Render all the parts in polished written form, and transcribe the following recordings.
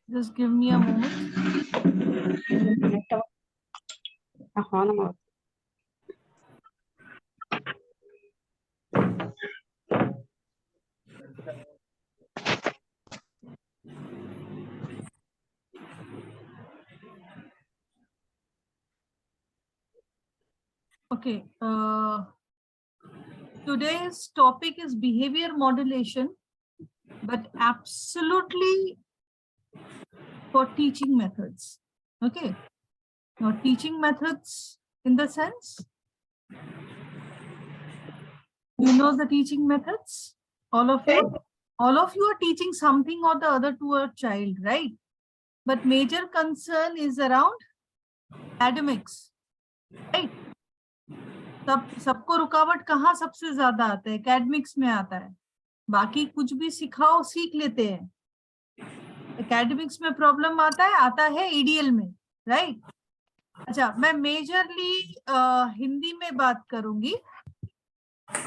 Just give me a moment. Okay. Today's topic is behavior modulation, but absolutely for teaching methods. Okay. Now, teaching methods in the sense, you know the teaching methods? All of you? All of you are teaching something or the other to a child, right? But major concern is around academics, right? सबको रुकावट कहाँ सबसे ज्यादा आता है? Academics में आता है. बाकी कुछ भी सिखाओ सीख लेते हैं. एकेडमिक्स में प्रॉब्लम आता है ईडीएल में, राइट? अच्छा, मैं मेजरली हिंदी में बात करूंगी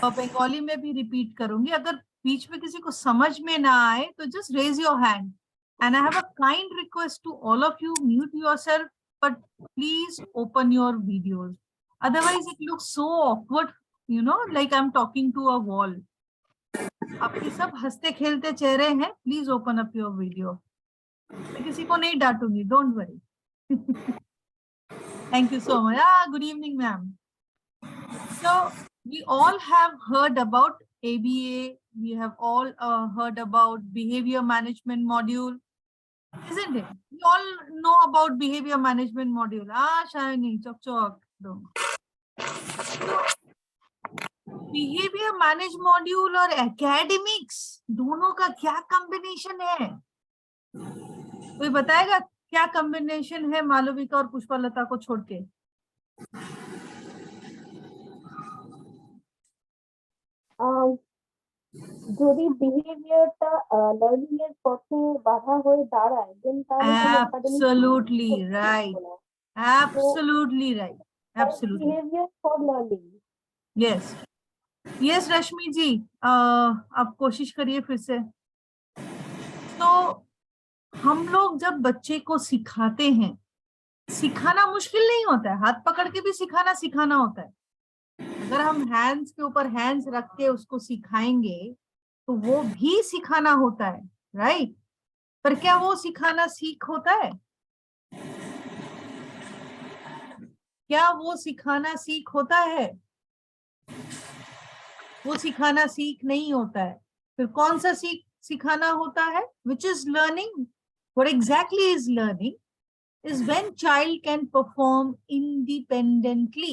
और बंगाली में भी रिपीट करूंगी. अगर बीच में किसी को समझ में ना आए तो just raise your hand. And I have a kind request to all of you, mute yourself, but please open your videos. Otherwise, it looks so awkward, you know, like I'm talking to a wall. आपके सब हंसते खेलते चेहरे हैं. Please open up your video. मैं किसी को नहीं डांटूंगी, don't worry. Thank you so much. Good evening, ma'am. So we all have heard about ABA. We have all heard about behavior management module, isn't it? We all know about behavior management module. Shiny, chok chok. Behaviour manage module और academics दोनों का क्या combination है? कोई बताएगा क्या combination है मालविका और पुष्पलता को छोड़ के? যদি বিহেভিয়ারটা লার্নিং এর পথে বাধা হয়ে দাঁড়ায় দেন তাহলে absolutely right, absolutely right, absolutely behavior for learning. yes, yes रश्मि जी, आप कोशिश करिए फिर से. तो हम लोग जब बच्चे को सिखाते हैं, सिखाना मुश्किल नहीं होता है, हाथ पकड़ के भी सिखाना होता है. अगर हम हैंड्स के ऊपर हैंड्स रख के उसको सिखाएंगे तो वो भी सिखाना होता है, राइट? पर क्या वो सिखाना सीख होता है? क्या वो सिखाना सीख होता है? वो सिखाना सीख नहीं होता है. फिर कौन सा सिखाना होता है? Which is learning? What exactly is learning? Is when child can perform independently.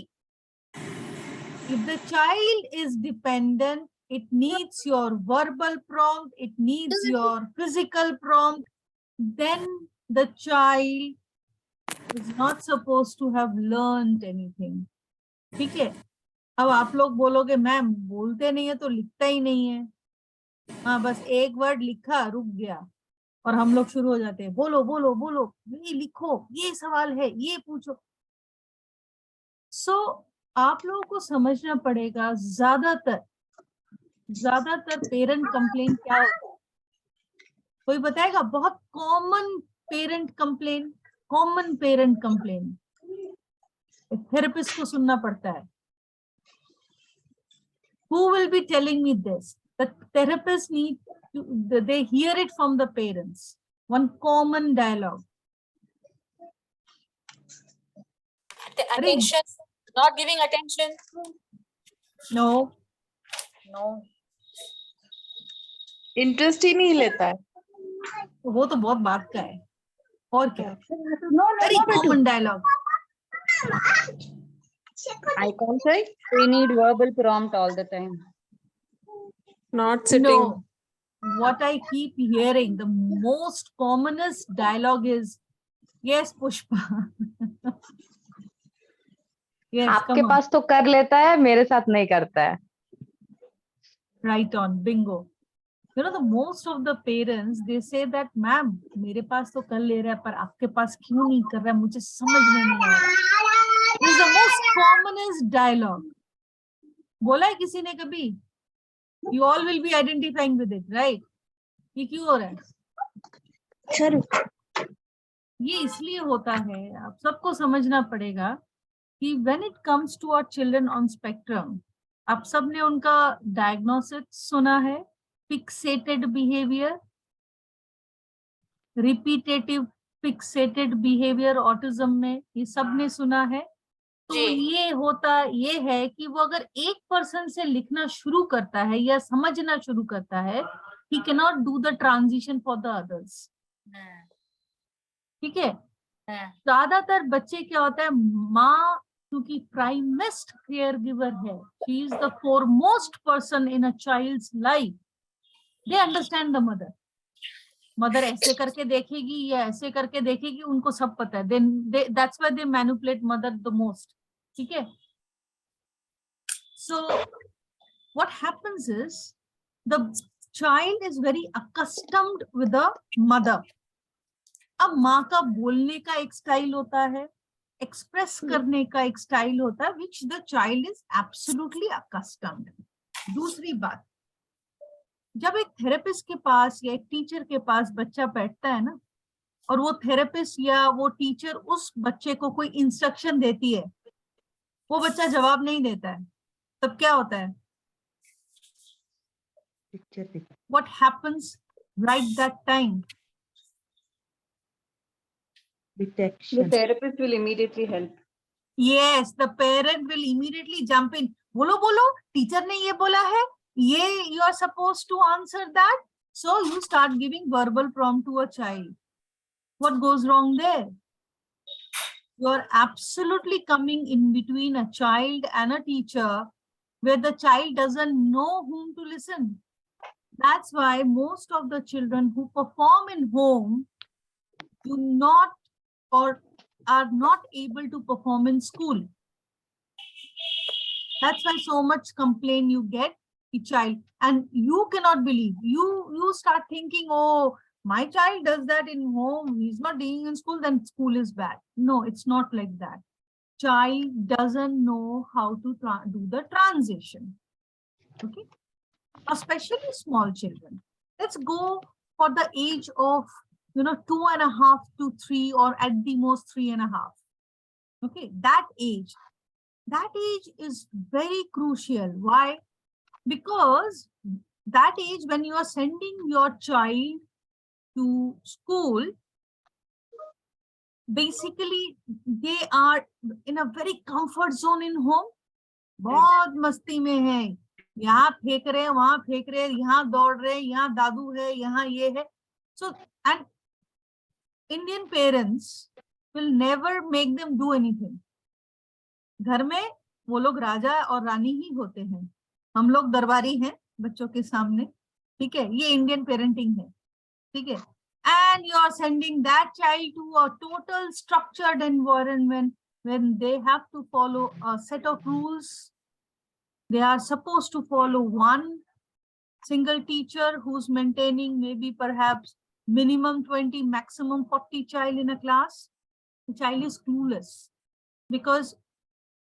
If the child is dependent, it needs your verbal prompt, it needs your physical prompt, then the child is not supposed to have learned anything. ठीक है? अब आप लोग बोलोगे ma'am बोलते नहीं है तो लिखता ही नहीं है. हाँ, बस एक वर्ड लिखा रुक गया और हम लोग शुरू हो जाते हैं बोलो बोलो बोलो, ये लिखो, ये सवाल है, ये पूछो. सो आप लोगों को समझना पड़ेगा ज्यादातर पेरेंट कंप्लेंट क्या होता है? कोई बताएगा? बहुत कॉमन पेरेंट कंप्लेंट थेरेपिस्ट को सुनना पड़ता है. Who will be telling me this? The therapists they hear it from the parents. One common dialogue. Attention, not giving attention. No. Interest ही नहीं लेता है. वो तो बहुत बात का है. और क्या? Very common dialogue. I can't say. We need verbal prompt all the time. Not sitting. No. What I keep hearing, the most commonest dialogue is, yes, Pushpa. Yes, आपके पास तो कर लेता है, मेरे साथ नहीं करता है. Right on, bingo. You know, the most of the parents, they say that, ma'am, मेरे पास तो कर ले रहा है, पर आपके पास क्यों नहीं कर रहा है? मुझे समझ में नहीं आ रहा. This is the most commonest dialogue. बोला है किसी ने कभी? You all will be identifying with it, right? ये क्यों हो रहा है? सर ये इसलिए होता है, आप सबको समझना पड़ेगा कि when it comes to our children on spectrum, आप सबने उनका डायग्नोसिस सुना है, fixated behaviour, repetitive fixated behaviour autism में, ये सबने सुना है। तो जी। ये होता ये है कि वो अगर एक पर्सन से लिखना शुरू करता है या समझना शुरू करता है, he cannot do the transition for the others. ठीक है। ज्यादातर बच्चे क्या होता है, माँ क्योंकि प्राइमेस्ट केयर गिवर है, she is the foremost person in a child's life, they understand the mother. Mother ऐसे करके देखेगी या ऐसे करके देखेगी, उनको सब पता है, then that's why they manipulate mother the most. ठीक है। So what happens is the child is very accustomed with the mother. अब माँ का बोलने का एक स्टाइल होता है, एक्सप्रेस करने का एक स्टाइल होता है, which the child is absolutely accustomed. दूसरी बात, जब एक थेरेपिस्ट के पास या एक टीचर के पास बच्चा बैठता है ना, और वो थेरेपिस्ट या वो टीचर उस बच्चे को कोई इंस्ट्रक्शन देती है, वो बच्चा जवाब नहीं देता है, तब क्या होता है? What happens right that time? The therapist will immediately help. Yes, the parent will immediately jump in. बोलो बोलो, टीचर ने ये बोला है, ये you are supposed to answer that. So you start giving verbal prompt to a child. What goes wrong there? You are absolutely coming in between a child and a teacher, where the child doesn't know whom to listen. That's why most of the children who perform in home do not or are not able to perform in school. That's why so much complaint you get the child, and you cannot believe, you start thinking, oh, my child does that in home, he's not doing in school, then school is bad. No, it's not like that. Child doesn't know how to do the transition. Okay, especially small children. Let's go for the age of 2.5 to 3, or at the most 3.5. Okay, that age is very crucial. Why? Because that age, when you are sending your child to school, basically they are in a very comfort zone in home. बहुत मस्ती में है, यहाँ फेंक रहे, वहां फेंक रहे, यहाँ दौड़ रहे, यहाँ दादू है, यहाँ ये है. So, and Indian parents will never make them do anything. घर में वो लोग राजा और रानी ही होते हैं, हम लोग दरबारी हैं बच्चों के सामने. ठीक है, ये इंडियन पेरेंटिंग है. ठीक है. And you are sending that child to a total structured environment when they have to follow a set of rules. They are supposed to follow one single teacher who's maintaining maybe perhaps minimum 20, maximum 40 child in a class. The child is clueless because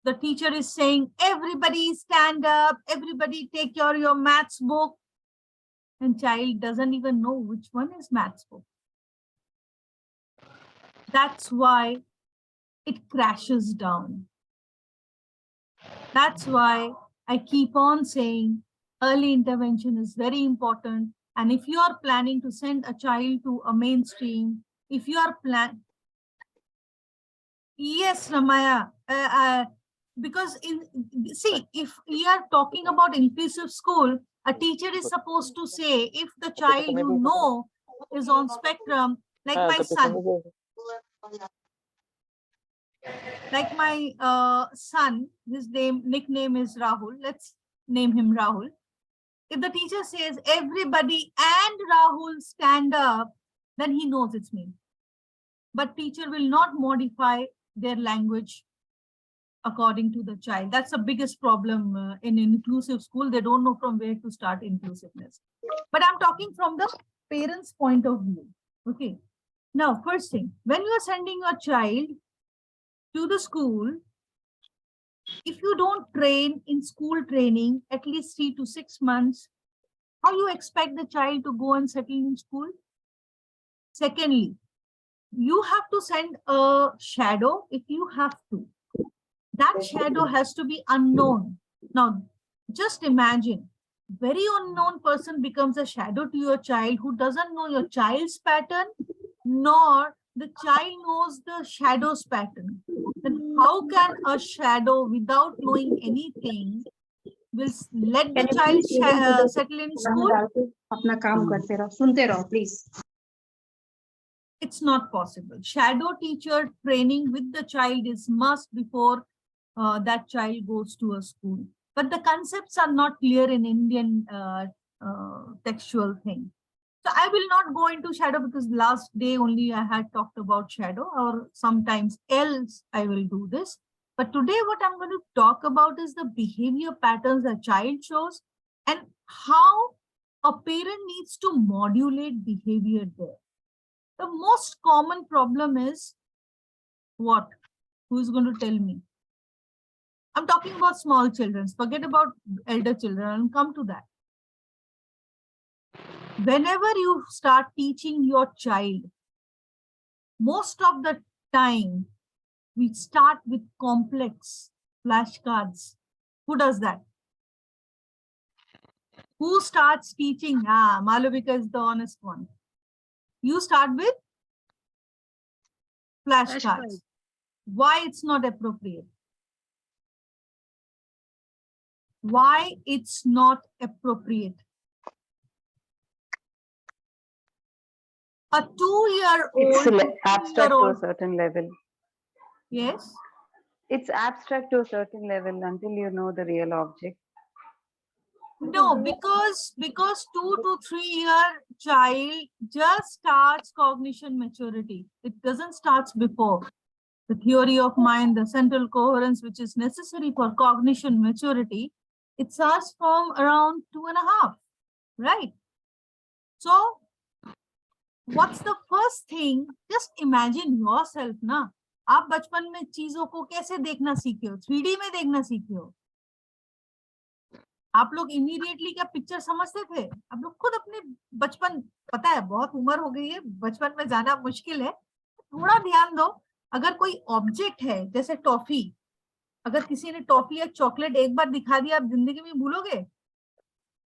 the teacher is saying, everybody stand up, everybody take your maths book, and child doesn't even know which one is maths book. That's why it crashes down. That's why I keep on saying early intervention is very important. And if you are planning to send a child to a mainstream, if you are yes, Ramaya, because if we are talking about inclusive school, a teacher is supposed to say, if the child is on spectrum, like my son, his nickname is Rahul. Let's name him Rahul. If the teacher says everybody and Rahul stand up, then he knows it's me. But teacher will not modify their language according to the child. That's the biggest problem in inclusive school. They don't know from where to start inclusiveness. But I'm talking from the parents' point of view. Okay. Now, first thing, when you are sending your child to the school, if you don't train in school training at least 3 to 6 months, how you expect the child to go and settle in school? Secondly, you have to send a shadow if you have to. That shadow has to be unknown. Now, just imagine, very unknown person becomes a shadow to your child who doesn't know your child's pattern, nor the child knows the shadow's pattern. Then how can a shadow, without knowing anything, will let the child settle in school? अपना काम करते रहो, सुनते रहो, please. It's not possible. Shadow teacher training with the child is must before that child goes to a school. But the concepts are not clear in Indian textual thing. So I will not go into shadow because last day only I had talked about shadow, or sometimes else I will do this. But today what I'm going to talk about is the behavior patterns a child shows and how a parent needs to modulate behavior there. The most common problem is what? Who is going to tell me? I'm talking about small children. Forget about elder children. I'll come to that. Whenever you start teaching your child, most of the time, we start with complex flashcards. Who does that? Who starts teaching? Malavika is the honest one. You start with flashcards. Why it's not appropriate? Why it's not appropriate? A 2-year-old. It's abstract to a certain level. Yes. It's abstract to a certain level until you know the real object. No, because 2 to 3 year child just starts cognition maturity. It doesn't start before. The theory of mind, the central coherence, which is necessary for cognition maturity, it starts from around 2.5, right? So, what's the first thing? Just imagine yourself, ना? आप बचपन में चीजों को कैसे देखना सीखे हो? 3D में देखना सीखे हो? आप लोग इमीडिएटली क्या पिक्चर समझते थे? आप लोग खुद अपने बचपन, पता है बहुत उम्र हो गई है, बचपन में जाना मुश्किल है, थोड़ा ध्यान दो. अगर कोई ऑब्जेक्ट है जैसे टॉफी, अगर किसी ने टॉफी या चॉकलेट एक बार दिखा दिया, आप जिंदगी में भूलोगे?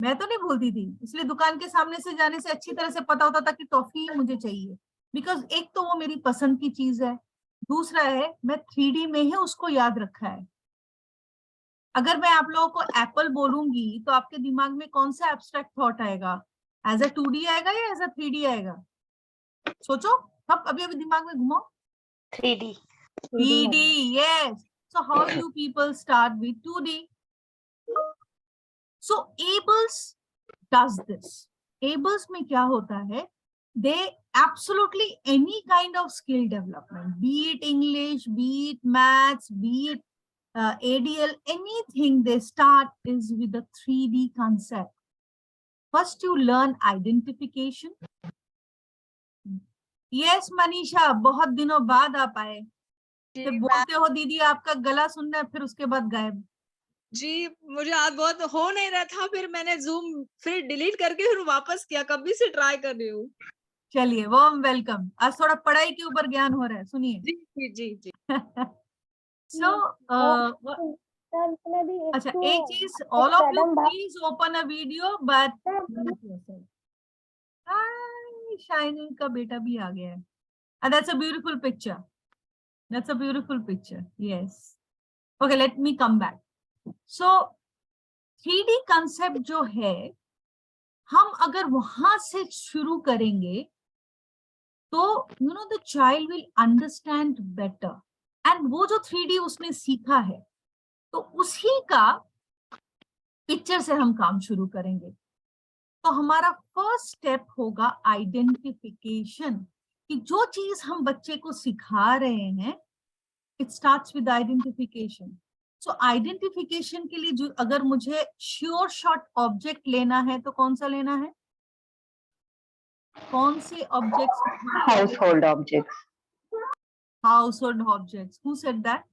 मैं तो नहीं भूलती थी, इसलिए दुकान के सामने से जाने से अच्छी तरह से पता होता था कि टॉफी मुझे चाहिए, बिकॉज एक तो वो मेरी पसंद की चीज है, दूसरा है मैं 3D में ही उसको याद रखा है. अगर मैं आप लोगों को एप्पल बोलूंगी तो आपके दिमाग में कौन सा एब्स्ट्रैक्ट थॉट आएगा? एज अ 2D आएगा या एज अ 3D आएगा? सोचो, अब अभी दिमाग में घुमाओ. 3D. 3D, yes. So how you people start with 2D? So Abels does this. Abels में क्या होता है? They absolutely any kind of skill development, be it English, be it maths, be it ADL, anything they start is with the 3D concept. First you learn identification. Yes, Manisha, बहुत दिनों बाद आप आए. फिर बोलते हो दीदी आपका गला सुनना है, फिर उसके बाद गायब. जी, मुझे आज बहुत हो नहीं रहा था, फिर मैंने जूम फिर डिलीट करके फिर वापस किया, कभी से ट्राई कर रही हूँ. चलिए, वार्म वेलकम. आज थोड़ा पढ़ाई के ऊपर ज्ञान हो रहा है, सुनिए. जी जी जी जी. So, अच्छा, एक चीज, all of you please open a video, but shining का बेटा भी आ गया है. And that's a beautiful picture. That's a beautiful picture. Yes. Okay, let me come back. So, 3D concept जो है, हम अगर वहां से शुरू करेंगे, तो you know the child will understand better. And वो जो 3D उसने सीखा है, तो उसी का पिक्चर से हम काम शुरू करेंगे. तो हमारा फर्स्ट स्टेप होगा आइडेंटिफिकेशन, कि जो चीज हम बच्चे को सिखा रहे हैं, it starts with identification. So identification के लिए जो अगर मुझे श्योर शॉट ऑब्जेक्ट लेना है तो कौन सा लेना है? कौन से objects? Household objects. Household objects. Who said that?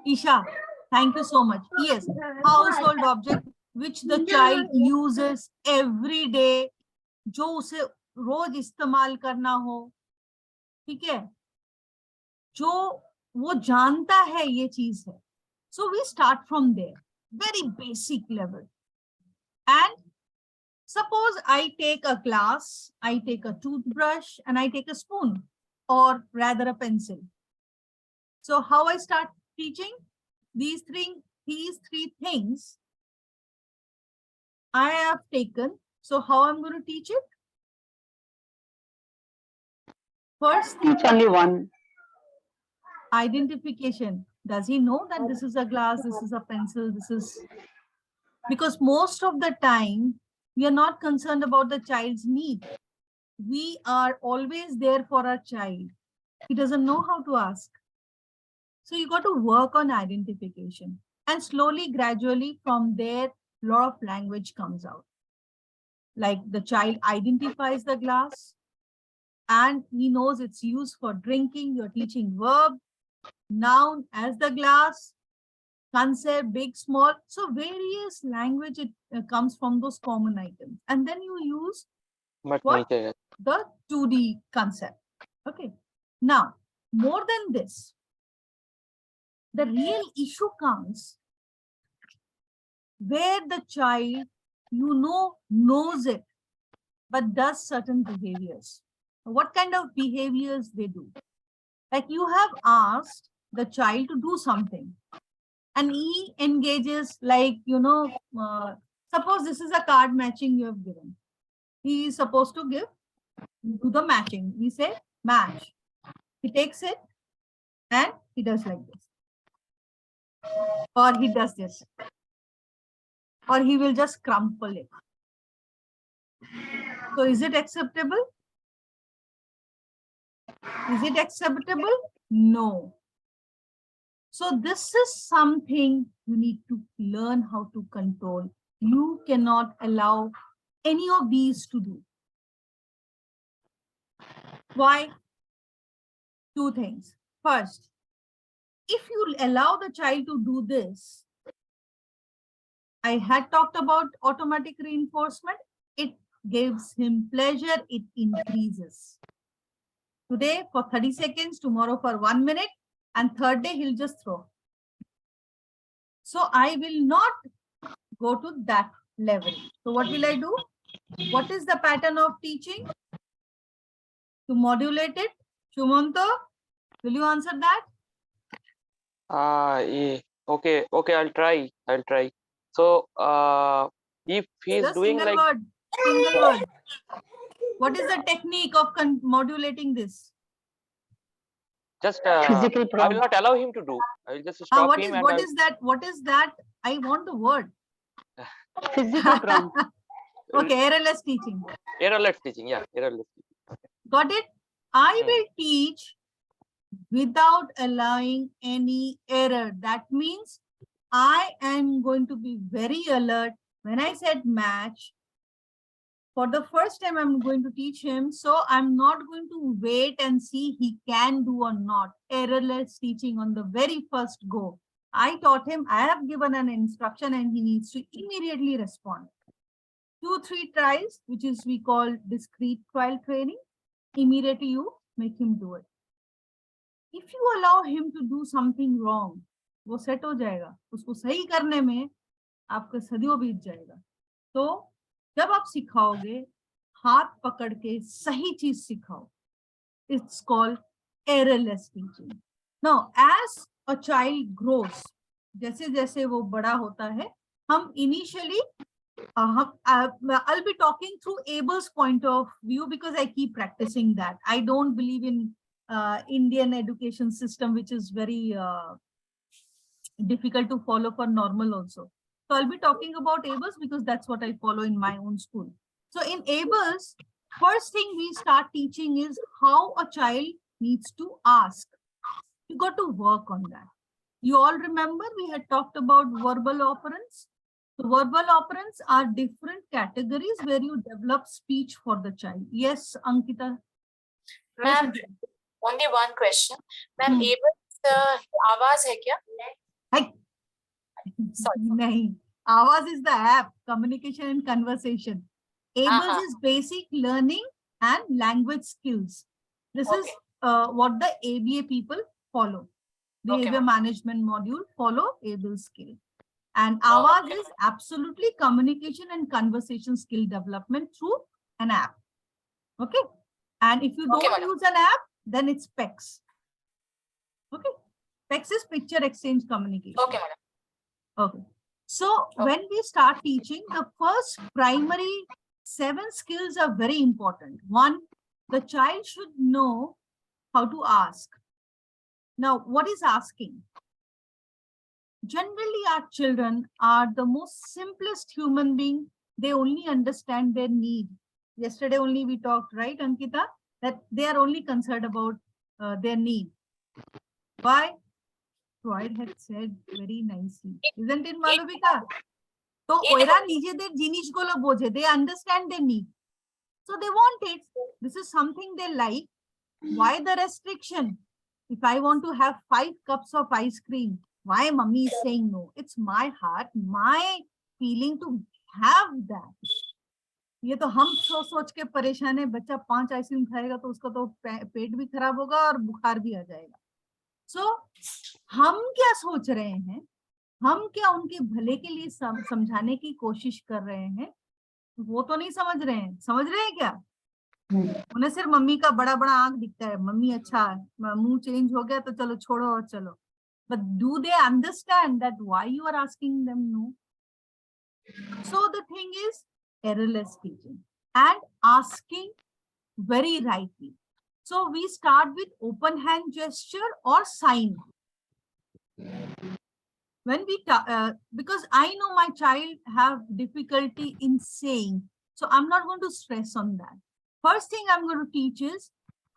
Isha, thank you so much. Yes, household object which the child uses every day, जो उसे रोज इस्तेमाल करना हो, ठीक है, जो वो जानता है ये चीज है. So we start from there, very basic level. And suppose I take a glass, I take a toothbrush, and I take a spoon, or rather a pencil. So how I start teaching? These three things I have taken. So how I'm going to teach it? First thing, Teach only one. identification. Does he know that this is a glass, this is a pencil, this is... Because most of the time, we are not concerned about the child's need. We are always there for our child. He doesn't know how to ask. So you got to work on identification. And slowly, gradually, from there, a lot of language comes out. Like the child identifies the glass and he knows it's used for drinking. You're teaching verb, noun as the glass, concept, big, small. So various language, it comes from those common items. And then you use what? The 2D concept. Okay. Now, more than this, the real issue comes where the child, knows it, but does certain behaviors. What kind of behaviors they do? Like you have asked the child to do something and he engages like, suppose this is a card matching you have given. He is supposed to do the matching. We say match. He takes it and he does like this. Or he does this. Or he will just crumple it. So is it acceptable? Is it acceptable? No. So this is something you need to learn how to control. You cannot allow any of these to do. Why? Two things. First, if you allow the child to do this, I had talked about automatic reinforcement. It gives him pleasure. It increases. Today for 30 seconds, tomorrow for 1 minute, and third day he'll just throw. So I will not go to that level. So what will I do? What is the pattern of teaching? To modulate it. Shumanto, will you answer that? Yeah. Okay, I'll try. So if he's Just doing single like word. What is the technique of modulating this? just Physical I will prompt. not allow him to do. I will just stop What him is and what is that? What is that? I want the word. Physical prompt. Okay, errorless teaching. errorless teaching. Yeah, errorless teaching. Got it? I will teach without allowing any error. That means I am going to be very alert. When I said match, for the first time I'm going to teach him, so I'm not going to wait and see he can do or not. Errorless teaching on the very first go. I taught him, I have given an instruction and he needs to immediately respond. 2-3 tries, which is we call discrete trial training. Immediately you make him do it. If you allow him to do something wrong, वो set हो जाएगा. उसको सही करने में आपका सदियों बीत जाएगा. तो जब आप सिखाओगे, हाथ पकड़ के सही चीज सिखाओ. It's called errorless teaching. Now, as a child grows, जैसे जैसे वो बड़ा होता है, हम initially I'll be talking through Abel's point of view because I keep practicing that. I don't believe in Indian education system, which is very difficult to follow for normal also. So I'll be talking about Abel's because that's what I follow in my own school. So in Abel's, first thing we start teaching is how a child needs to ask. You got to work on that. You all remember we had talked about verbal operants. So verbal operants are different categories where you develop speech for the child. Yes, Ankita. Ma'am, only one question. Ma'am, Abel's आवाज है क्या? Nahi. Awaz is the app, communication and conversation. Abel's is basic learning and language skills. This is what the ABA people follow. Behavior management module follow ABA skill. And Awaaz is absolutely communication and conversation skill development through an app. Okay. And if you don't use an app, then it's PEX. Okay. PEX is picture exchange communication. Okay, madam. Okay. So when we start teaching, the first primary 7 skills are very important. 1, the child should know how to ask. Now, what is asking? Generally, our children are the most simplest human being. They only understand their need. Yesterday only we talked, right, Ankita, that they are only concerned about their need. Why? Freud had said very nicely, isn't it, Malvika? So, oira nije der jinish golo boje. They understand their need, so they want it. This is something they like. Why the restriction? If I want to have 5 cups of ice cream, why mommy is saying no? It's my heart, my feeling to have that. ये तो हम सोच के परेशान है, बच्चा 5 ice cream खाएगा तो उसका तो पेट भी खराब होगा और बुखार भी आ जाएगा. So, हम क्या सोच रहे हैं, हम क्या उनके भले के लिए समझाने की कोशिश कर रहे हैं, वो तो नहीं समझ रहे हैं. समझ रहे हैं क्या? उन्हें सिर्फ मम्मी का बड़ा बड़ा आंख दिखता है, मम्मी अच्छा मुंह चेंज हो गया तो चलो छोड़ो और चलो. But do they understand that why you are asking them no? So the thing is errorless teaching and asking very rightly. So we start with open hand gesture or sign. When we because I know my child have difficulty in saying, so I'm not going to stress on that. First thing I'm going to teach is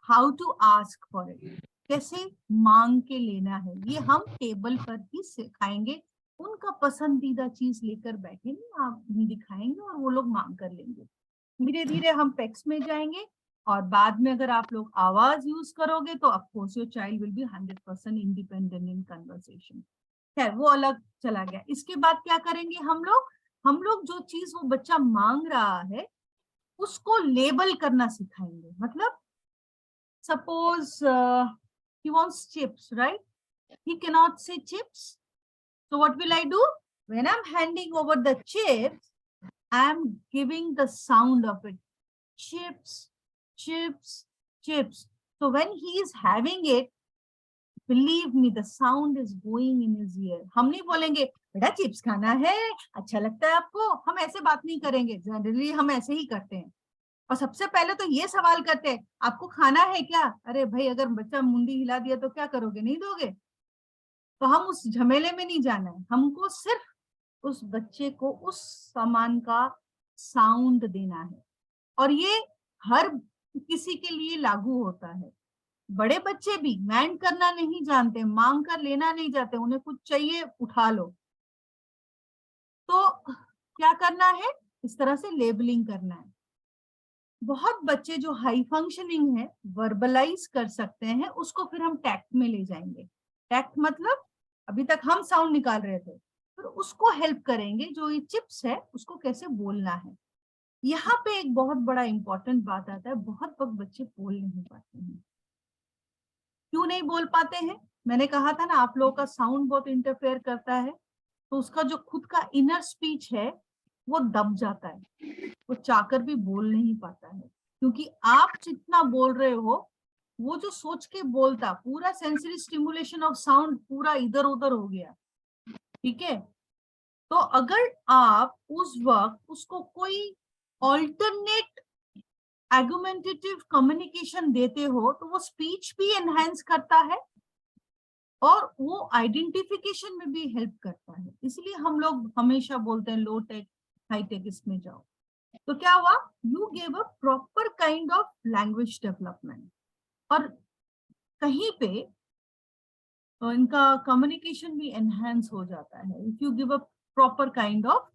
how to ask for it. कैसे मांग के लेना है, ये हम table पर ही सिखाएंगे. उनका पसंदीदा चीज लेकर बैठेंगे, आप दिखाएंगे और वो लोग मांग कर लेंगे. धीरे धीरे हम पेक्स में जाएंगे और बाद में अगर आप लोग आवाज यूज करोगे तो of course your child will be 100% independent in conversation. खैर वो अलग चला गया. इसके बाद क्या करेंगे हम लोग जो चीज वो बच्चा मांग रहा है उसको लेबल करना सिखाएंगे. मतलब suppose he wants chips, right? He cannot say chips. So what will I do? When I'm handing over the chips, I'm giving the sound of it. Chips, chips, chips. So when he is having it, believe me, the sound is going in his ear. हम नहीं बोलेंगे बेटा chips खाना है, अच्छा लगता है आपको. हम ऐसे बात नहीं करेंगे. जनरली हम ऐसे ही करते हैं. और सबसे पहले तो ये सवाल करते हैं, आपको खाना है क्या? अरे भाई, अगर बच्चा मुंडी हिला दिया तो क्या करोगे? नहीं दोगे? तो हम उस झमेले में नहीं जाना है. हमको सिर्फ उस बच्चे को उस सामान का साउंड देना है. और ये हर किसी के लिए लागू होता है. बड़े बच्चे भी मैंड करना नहीं जानते, मांग कर लेना नहीं जानते, उन्हें कुछ चाहिए उठा लो. तो क्या करना है? इस तरह से लेबलिंग करना है. बहुत बच्चे जो हाई फंक्शनिंग है, वर्बलाइज कर सकते हैं, उसको फिर हम टैक्ट में ले जाएंगे. टैक्ट मतलब अभी तक हम साउंड निकाल रहे थे, फिर उसको हेल्प करेंगे जो ये चिप्स है उसको कैसे बोलना है. यहाँ पे एक बहुत बड़ा इंपॉर्टेंट बात आता है, बहुत बच्चे बोल नहीं पाते हैं. क्यों नहीं बोल पाते हैं? मैंने कहा था ना, आप लोगों का साउंड बहुत इंटरफेयर करता है, तो उसका जो खुद का इनर स्पीच है वो दब जाता है. वो चाहकर भी बोल नहीं पाता है, क्योंकि आप जितना बोल रहे हो वो जो सोच के बोलता, पूरा सेंसरी स्टिमुलेशन ऑफ साउंड पूरा इधर उधर हो गया. ठीक है? तो अगर आप उस वक्त उसको कोई ऑल्टरनेट आर्गुमेंटेटिव कम्युनिकेशन देते हो तो वो स्पीच भी एनहांस करता है और वो आइडेंटिफिकेशन में भी हेल्प करता है. इसलिए हम लोग हमेशा बोलते हैं लो टेक हाई टेक इसमें जाओ. तो क्या हुआ? You gave a proper kind of language development. और कहीं पे इनका कम्युनिकेशन भी एनहांस हो जाता है if you give a proper kind of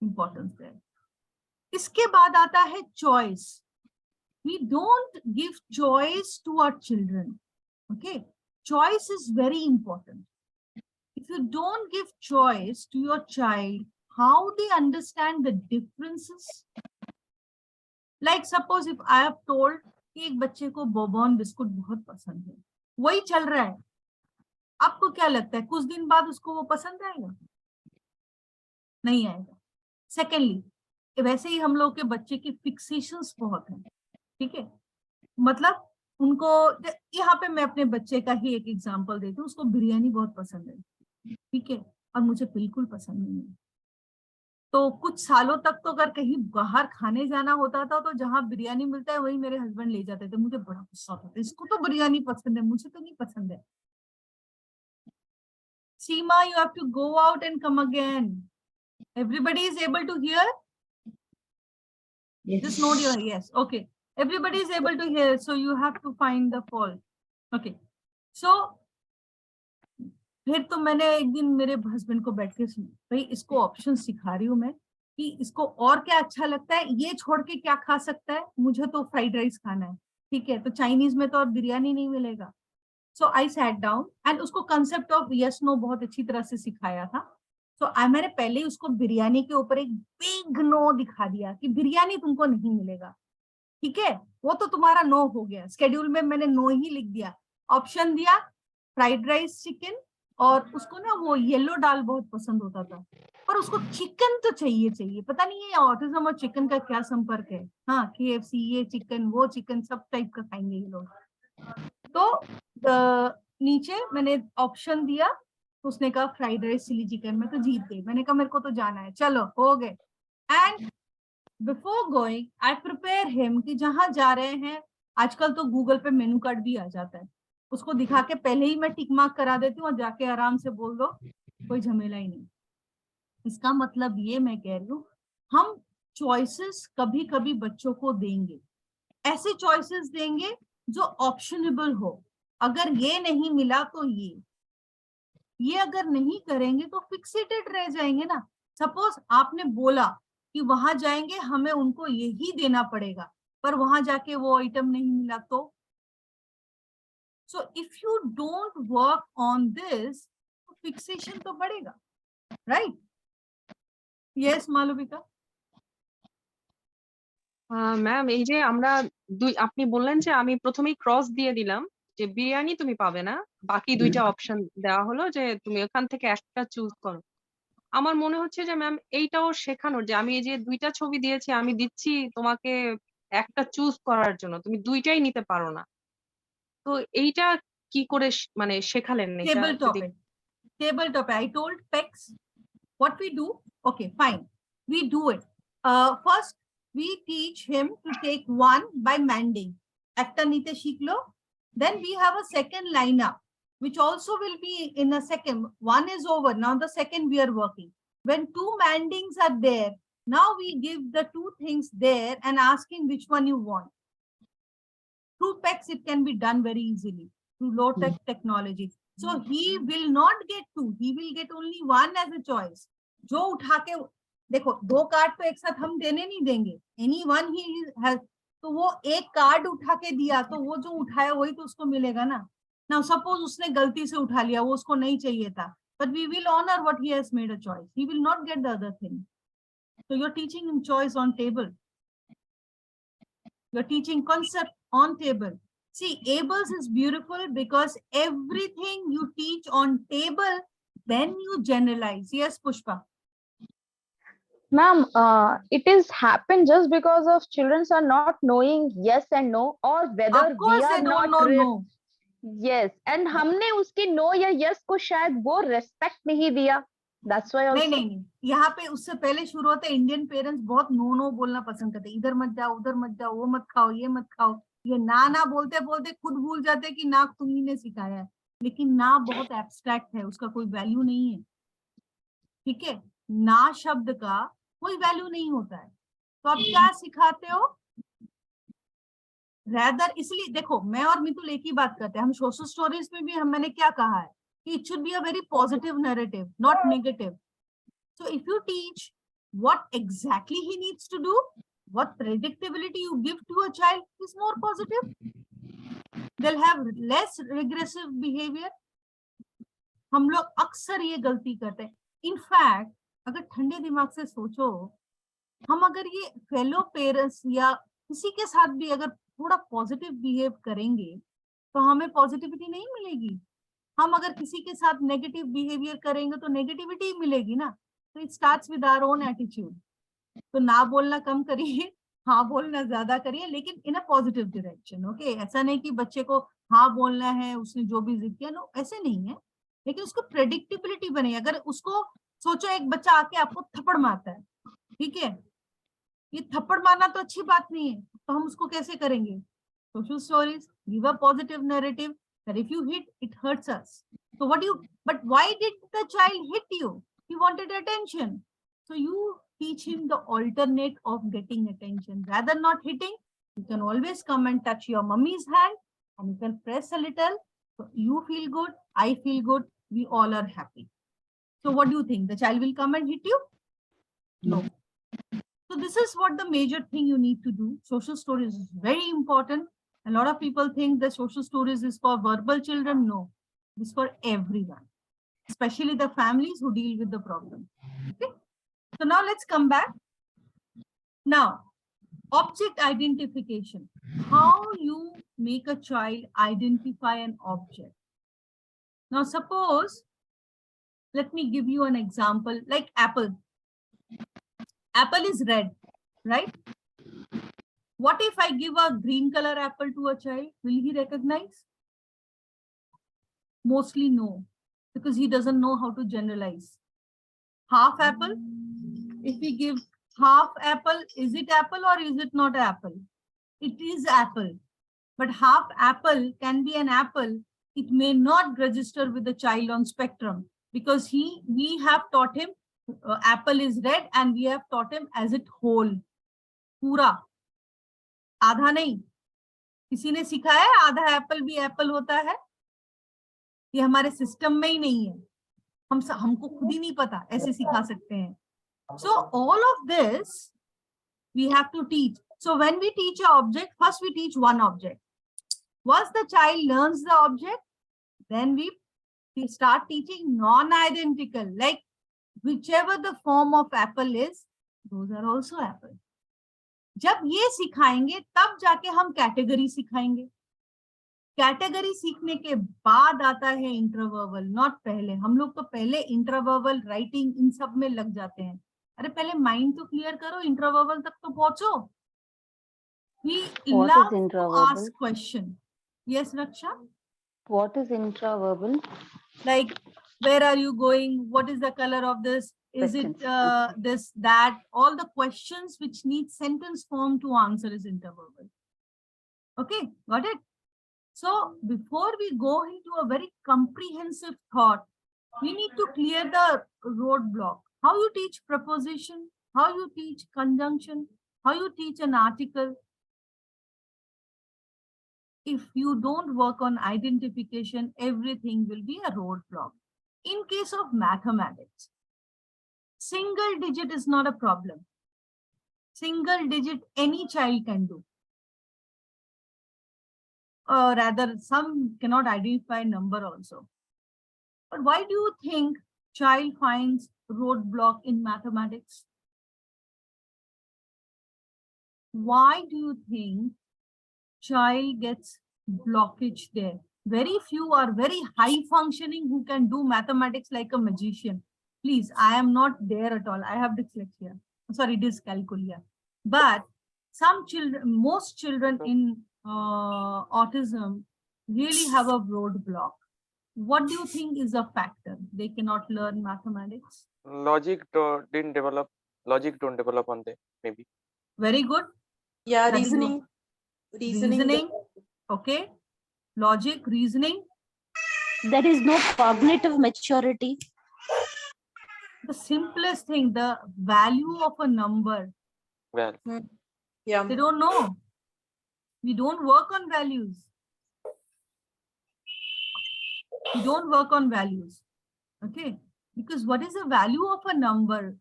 importance there. इसके बाद आता है choice. We don't give choice to our children. Okay, choice is very important. If you don't give choice to your child, how they understand the differences, like suppose if I have told कि एक बच्चे को बोबॉन biscuit बहुत पसंद है, वही चल रहा है, आपको क्या लगता है कुछ दिन बाद उसको वो पसंद आएगा? नहीं आएगा। सेकेंडली, वैसे ही हम लोग के बच्चे की फिक्सेशंस बहुत हैं, ठीक है, मतलब उनको, यहाँ पे मैं अपने बच्चे का ही एक एग्जांपल देती हूँ, उसको बिरयानी बहुत पसंद है, ठीक है, और मुझे बिल्कुल पसंद नहीं है। तो कुछ सालों तक तो अगर कहीं बाहर खाने जाना होता था तो जहां बिरयानी मिलता है वही मेरे हस्बैंड ले जाते थे, मुझे बड़ा गुस्सा आता था, इसको तो बिरयानी पसंद है, मुझे तो नहीं पसंद है। सीमा, you have to go out and come again. Everybody is able to hear? Yes. Just note your yes. Okay. Everybody is able to hear, so you have to find the fault. Okay. So फिर तो मैंने एक दिन मेरे husband को बैठ के भाई इसको ऑप्शन सिखा रही हूँ मैं कि इसको और क्या अच्छा लगता है, ये छोड़ के क्या खा सकता है, मुझे तो फ्राइड राइस खाना है, ठीक है, तो चाइनीज में तो और बिरयानी नहीं मिलेगा। सो आई सैट डाउन एंड उसको कंसेप्ट ऑफ यस नो बहुत अच्छी तरह से सिखाया था। तो मैंने पहले ही उसको बिरयानी के ऊपर एक बिग नो दिखा दिया कि बिरयानी तुमको नहीं मिलेगा, ठीक है, वो तो तुम्हारा नो हो गया, स्केड्यूल में मैंने नो ही लिख दिया, ऑप्शन दिया फ्राइड राइस चिकन, और उसको ना वो येलो दाल बहुत पसंद होता था, पर उसको चिकन तो चाहिए चाहिए, पता नहीं है ऑटिज्म और चिकन का क्या संपर्क है। हाँ, KFC ये चिकन वो चिकन सब टाइप का खाएंगे ये लोग। तो नीचे मैंने ऑप्शन दिया, उसने कहा फ्राइड राइस चिली चिकन, मैं तो जीत गई, मैंने कहा मेरे को तो जाना है, चलो हो गए। And before going I prepare him कि जहां जा रहे हैं, आजकल तो गूगल पे मेनू कार्ड भी आ जाता है, उसको दिखा के पहले ही मैं टिक मार्क करा देती हूँ और जाके आराम से बोल दो, कोई झमेला ही नहीं। इसका मतलब ये मैं कह रही हूँ, हम चॉइसेस कभी कभी बच्चों को देंगे, ऐसे चॉइसेस देंगे जो ऑप्शनेबल हो, अगर ये नहीं मिला तो ये अगर नहीं करेंगे तो फिक्सेटेड रह जाएंगे ना। सपोज आपने बोला कि वहां जाएंगे हमें उनको यही देना पड़ेगा, पर वहां जाके वो आइटम नहीं मिला तो, so if you don't work on this, fixation तो बढ़ेगा, राइट? यस मालविका। ম্যাম এই যে আমরা আপনি বললেন যে আমি প্রথমেই ক্রস দিয়ে দিলাম যে বিরিয়ানি তুমি পাবে না, বাকি দুইটা অপশন দেওয়া হলো যে তুমি ওখান থেকে একটা চুজ করো। আমার মনে হচ্ছে যে ম্যাম এইটাও শেখানোর, যে আমি এই যে দুইটা ছবি দিয়েছি, আমি দিচ্ছি তোমাকে একটা চুজ করার জন্য, তুমি দুইটাই নিতে পারো না, তো এইটা কি করে মানে শেখালেন এটা টেবল যদি? Topic I told Pex what we do. Okay, fine, we do it. First we teach him to take one by manding, ekta nite shiklo, then we have a second lineup which also will be in a second, one is over, now the second we are working. When two mandings are there, now we give the two things there and asking which one you want. Through Pex it can be done very easily through low tech technology. So he will not get two, he will get only one as a choice. जो उठा के देखो, दो card तो एक साथ हम देने नहीं देंगे, एनी वन ही हैज, तो वो एक कार्ड उठा के दिया तो वो जो उठाया वही तो उसको मिलेगा ना। नाउ सपोज उसने गलती से उठा लिया, वो उसको नहीं चाहिए था, but we will honor what he has made a choice, he will not get the other thing. So you're teaching him choice on table, you're teaching concept on table. See, Abel's is beautiful because everything you teach on table, then you generalize. Yes, Pushpa. Ma'am, it is happened just because of children are not knowing yes and no, or whether Of course we are they don't not know no. yes, and हमने उसके no या yes को शायद वो respect नहीं दिया, that's why also. नहीं, यहाँ पे उससे पहले शुरू होता है, इंडियन पेरेंट्स बहुत नो नो बोलना पसंद करते हैं, इधर मत जाओ उधर मत जाओ, वो मत खाओ ये मत खाओ, ये ना बोलते बोलते खुद भूल जाते कि ना तुम्ही ने सिखाया है, लेकिन ना बहुत एब्स्ट्रैक्ट है, उसका कोई वैल्यू नहीं है, ठीक है, ना शब्द का कोई वैल्यू नहीं होता है। तो आप क्या सिखाते हो रैदर, इसलिए देखो मैं और मितुल एक ही बात करते हैं, हम सोशल स्टोरीज में भी मैंने क्या कहा है कि it should be a very positive narrative, not negative. So if you teach what exactly he needs to do, what predictability you give to a child is more positive, they'll have less regressive behavior. हम लोग अक्सर ये गलती करते हैं. In fact अगर ठंडे दिमाग से सोचो, हम अगर ये फेलो पेरेंट्स या किसी के साथ भी अगर थोड़ा पॉजिटिव बिहेव करेंगे तो हमें पॉजिटिविटी नहीं मिलेगी. हम अगर किसी के साथ नेगेटिव बिहेवियर करेंगे तो नेगेटिविटी मिलेगी ना. तो it starts with our own attitude. तो ना बोलना कम करिए, हाँ बोलना ज्यादा करिए, लेकिन इन अ पॉजिटिव डायरेक्शन. ओके, ऐसा नहीं कि बच्चे को हाँ बोलना है, उसने जो भी जिद किया, नो ऐसे नहीं है, लेकिन उसको प्रेडिक्टेबिलिटी बने. अगर उसको सोचो एक बच्चा आके आपको थप्पड़ मारता है, ठीक है, ये थप्पड़ मारना तो अच्छी बात नहीं है, तो हम उसको कैसे करेंगे? Social stories give a positive narrative that if you hit, it hurts us. So but why did the child hit you? He wanted attention. So you teach him the alternate of getting attention. Rather not hitting, you can always come and touch your mummy's hand and you can press a little. So you feel good, I feel good, we all are happy. So what do you think? The child will come and hit you? No. So this is what the major thing you need to do. Social stories is very important. A lot of people think the social stories is for verbal children. No, it's for everyone, especially the families who deal with the problem. Okay. So now let's come back. Now, object identification. How you make a child identify an object. Now, suppose, let me give you an example like apple. Apple is red, right? What if I give a green color apple to a child? Will he recognize? Mostly no, because he doesn't know how to generalize. Half apple, if we give half apple, is it apple or is it not apple? It is apple, but half apple can be an apple. It may not register with the child on spectrum because we have taught him apple is red and we have taught him as it whole, पूरा, आधा नहीं. किसी ने सिखाया है आधा Apple भी Apple होता है? ये हमारे सिस्टम में ही नहीं है, हमको खुद ही नहीं पता, ऐसे सिखा सकते हैं. So all of this we have to teach. So when we teach an object, first we teach one object. Once the child learns the object, then we start teaching non-identical, like whichever the form of apple is, those are also apple. जब ये सिखाएंगे तब जाके हम category सिखाएंगे. Category सीखने के बाद आता है इंट्रावर्बल, नॉट पहले. हम लोग तो पहले इंट्रावर्बल, राइटिंग, इन सब में लग जाते हैं. अरे पहले माइंड तो क्लियर करो, इंट्रावर्बल तक तो पहुंचो. We love to ask question. Yes, Raksha? What is intraverbal? Like, where are you going? What is the color of this? Is it this, that? All the questions which need sentence form to answer is interverbal. Okay, got it? So before we go into a very comprehensive thought, we need to clear the roadblock. How you teach preposition, how you teach conjunction, how you teach an article. If you don't work on identification, everything will be a roadblock. In case of mathematics, single digit is not a problem. Single digit any child can do. Or rather, some cannot identify number also. But why do you think child finds roadblock in mathematics? Why do you think child gets blockage there? Very few are very high functioning who can do mathematics like a magician. Please, I am not there at all. I have dyslexia. Sorry, dyscalculia. But some children, most children in autism really have a roadblock. What do you think is a factor? They cannot learn mathematics. Logic didn't develop. Logic don't develop on them, maybe. Very good. Yeah, That is reasoning. Reasoning. Okay. Logic, reasoning. There is no cognitive maturity. The simplest thing, the value of a number. Well, Yeah. They don't know. We don't work on values. We don't work on values. Okay. Because what is the value of a number?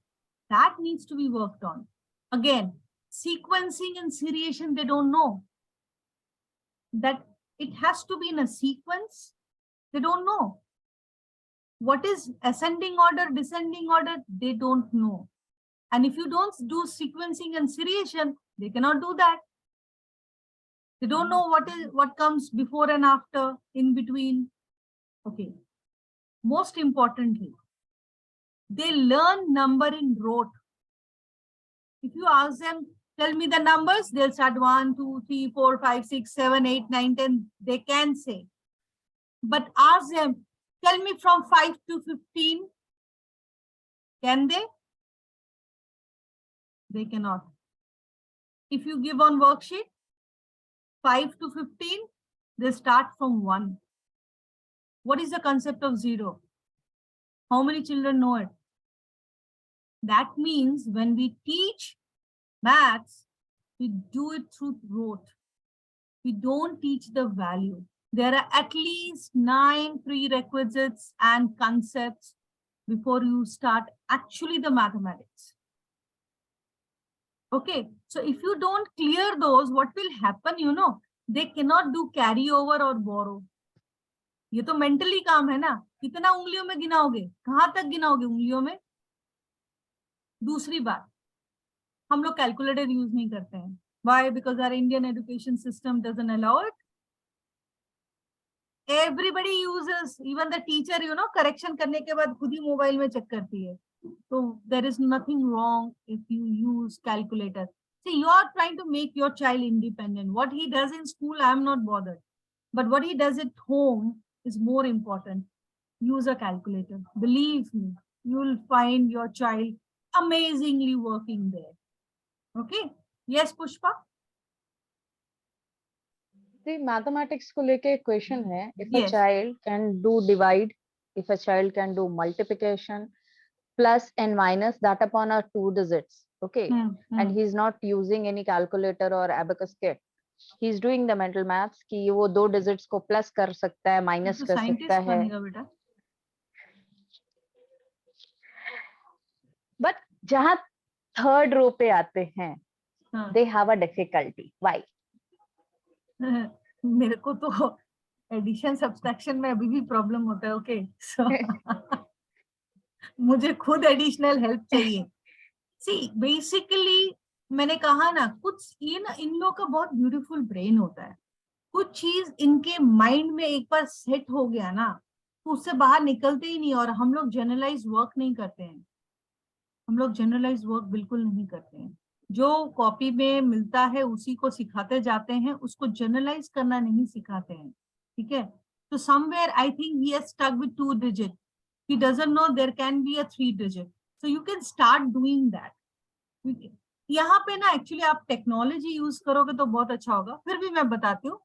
That needs to be worked on. Again, sequencing and seriation, they don't know. That it has to be in a sequence. They don't know. What is ascending order, descending order? They don't know. And if you don't do sequencing and seriation, they cannot do that. They don't know what comes before and after, in between. Okay. Most importantly, they learn number in rote. If you ask them, tell me the numbers, they'll start 1, 2, 3, 4, 5, 6, 7, 8, 9, 10. They can say. But ask them, tell me from 5 to 15. Can they? They cannot. If you give on worksheet 5 to 15, they start from 1. What is the concept of 0? How many children know it? That means when we teach maths, we do it through rote. We don't teach the value. There are at least 9 prerequisites and concepts before you start actually the mathematics. Okay, so if you don't clear those, what will happen, you know, they cannot do carryover or borrow. ये तो mentally काम है ना, कितना उंगलियों में गिनाओगे, कहां तक गिनाओगे उंगलियों में. दूसरी बात, हम लोग कैलकुलेटर यूज नहीं करते हैं. Why? Because our Indian education system doesn't allow it. Everybody uses, even the teacher, you know, correction करने के बाद खुद ही मोबाइल में चेक करती है. So there is nothing wrong if you use calculator. See, you are trying to make your child independent. What he does in school, I am not bothered. But what he does at home is more important. Use a calculator. Believe me, you will find your child amazingly working there. Okay? Yes, Pushpa? The mathematics को लेके एक question है. If Yes. a child can do divide, if a child can do multiplication, plus and minus, that upon are 2 digits. Okay. And he's not using any calculator or abacus kit. He's doing the mental maths कि वो 2 digits को plus कर सकता है, minus कर सकता है. बेटा. But जहाँ third row पे आते हैं, हाँ. they have a difficulty. Why? मेरे को तो एडिशन सब्सट्रैक्शन में अभी भी प्रॉब्लम होता है. ओके, सो मुझे खुद एडिशनल हेल्प चाहिए. सी बेसिकली मैंने कहा ना, कुछ ये ना इन लोगों का बहुत ब्यूटीफुल ब्रेन होता है. कुछ चीज इनके माइंड में एक बार सेट हो गया ना, तो उससे बाहर निकलते ही नहीं. और हम लोग जनरलाइज वर्क नहीं करते हैं. हम लोग जनरलाइज वर्क बिल्कुल नहीं करते हैं. जो कॉपी में मिलता है उसी को सिखाते जाते हैं, उसको जनरलाइज करना नहीं सिखाते हैं. ठीक है, तो somewhere I think he has stuck with 2 digit. He doesn't know there can be a 3 digit. So you can start doing that. यहाँ पे ना एक्चुअली आप टेक्नोलॉजी यूज करोगे तो बहुत अच्छा होगा. फिर भी मैं बताती हूँ.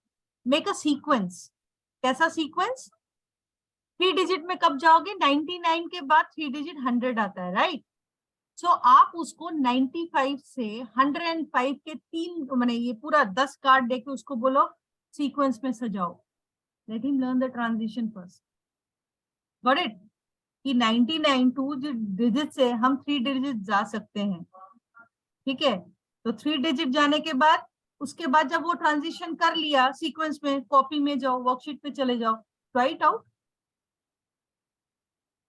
Make a sequence. कैसा सीक्वेंस? 3 डिजिट में कब जाओगे? 99 के बाद 3 डिजिट 100 आता है, राइट? सो आप उसको 95 से 105 के 3 माने ये पूरा 10 कार्ड देके उसको बोलो सीक्वेंस में सजाओ. Let him learn the transition first. Got it? कि 99 2 डिजिट से हम 3 डिजिट जा सकते हैं. ठीक है, तो 3 डिजिट जाने के बाद उसके बाद जब वो ट्रांजिशन कर लिया सीक्वेंस में, कॉपी में जाओ, वर्कशीट पे चले जाओ, right out.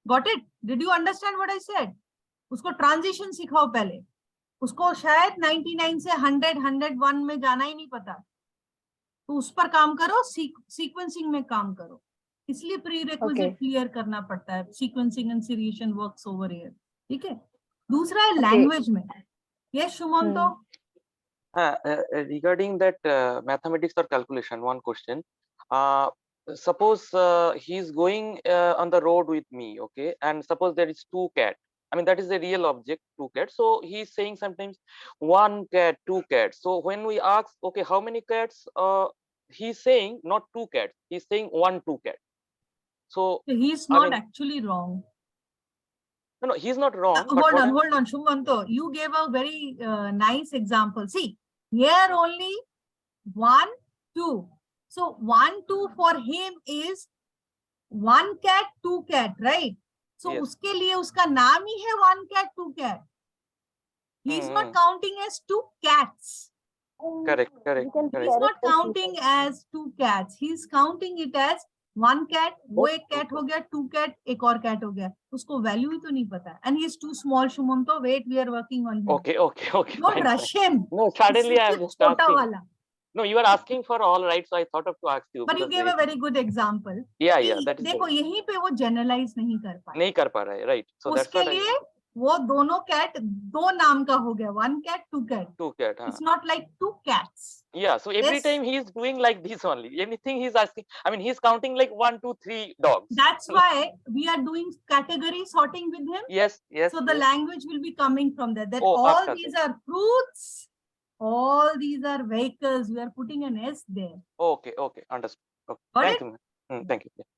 Got it? Did you understand what I said? उसको ट्रांजिशन सिखाओ पहले. उसको शायद 99 से 100 101 में जाना ही नहीं पता, तो उस पर काम करो. सीक्वेंसिंग में काम करो. इसलिए प्रीरेक्विजिट क्लियर करना पड़ता है. Sequencing and seriation works over here. ठीक है. दूसरा है लैंग्वेज में. Yes शुमंतो? Regarding that mathematics or calculation, one question. Suppose he is going on the road with me, okay, and suppose there is 2 cats. I mean, that is a real object, 2 cats. So he is saying sometimes 1 cat, 2 cats. So when we ask, okay, how many cats? He's saying not 2 cats. He's saying 1, 2 cats. So he's not actually wrong. No, he's not wrong. Hold on, Shumanto. You gave a very nice example. See, here only 1, 2. So 1, 2 for him is 1 cat, 2 cat, right? So Yes. उसके लिए उसका नाम ही है 1 cat, 2 cat. He's not counting as 2 cats. Correct. He's not counting as 2 cats. He's counting it as 1 cat. वो एक cat हो गया, 2 cat, एक और cat हो गया. उसको value ही तो नहीं पता. And he is too small, Shumanto. Wait, we are working on him. Okay. Don't rush him. No, suddenly I am just छोटा asking. वाला. No, you are asking for all, right? So I thought of to ask you. But you because gave a very good example. Yeah, कि yeah, that is देखो very- यहीं पे वो generalize नहीं कर पाए. नहीं कर पा रहा है, right? So that's उसके what I लिए वो दोनों cat दो नाम का हो गया, one cat, two cat. two cat. It's not like two cats. Yeah, so every Yes. time he is doing like this only. Anything he's asking, I mean, he's counting like 1, 2, 3 dogs. That's why we are doing category sorting with him. Yes, yes. So the yes. language will be coming from there. That Oh, all after these that. are fruits, all these are vehicles. We are putting an S there. Okay, okay, understood. Okay. Got Thank it? you, ma'am. Thank you. Yeah.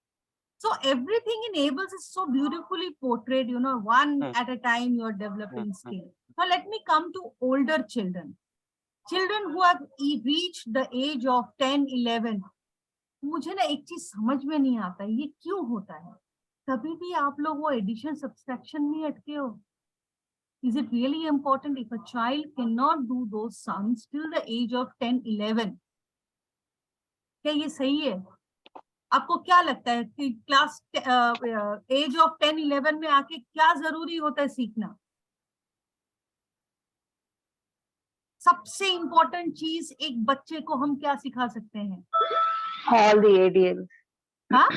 So everything in Abels is so beautifully portrayed, you know, one Hmm. at a time you're developing Hmm. skill. Now let me come to older children. Children who have reached the age of 10, 11. मुझे ना एक चीज समझ में नहीं आता ये क्यों होता है कभी भी आप लोग वो एडिशन सब्सट्रैक्शन में अटके हो is it really important if a child cannot do those sums till the age of 10 11 क्या ये सही है आपको क्या लगता है कि क्लास एज ऑफ 10 11 में आके क्या जरूरी होता है सीखना सबसे इंपॉर्टेंट चीज एक बच्चे को हम क्या सिखा सकते हैं All the ADLs. हाँ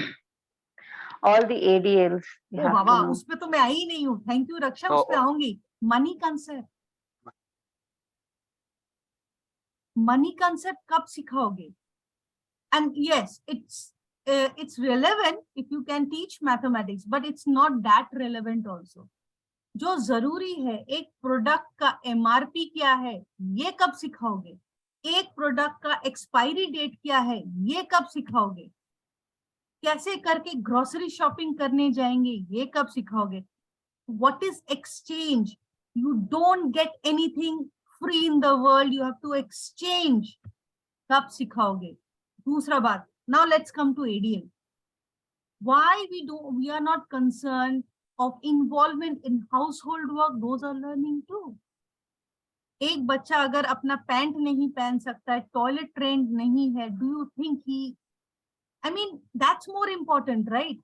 All the ADLs. you O have Baba to know. उस पे तो मैं आई नहीं हूँ थैंक यू रक्षा उस पे आऊंगी मनी कंसेप्ट मनी कंसेप्ट कब सिखाओगे and yes it's relevant if you can teach mathematics but it's not that relevant also जो जरूरी है एक प्रोडक्ट का एमआरपी क्या है ये कब सिखाओगे एक प्रोडक्ट का एक्सपायरी डेट क्या है ये कब सिखाओगे कैसे करके ग्रोसरी शॉपिंग करने जाएंगे ये कब सिखाओगे what is exchange you don't get anything free in the world you have to exchange कब सिखाओगे दूसरा बात now let's come to ADL why we are not concerned of involvement in household work those are learning too एक बच्चा अगर अपना pant नहीं पहन सकता है टॉयलेट ट्रेंड नहीं है do you think he I mean that's more important right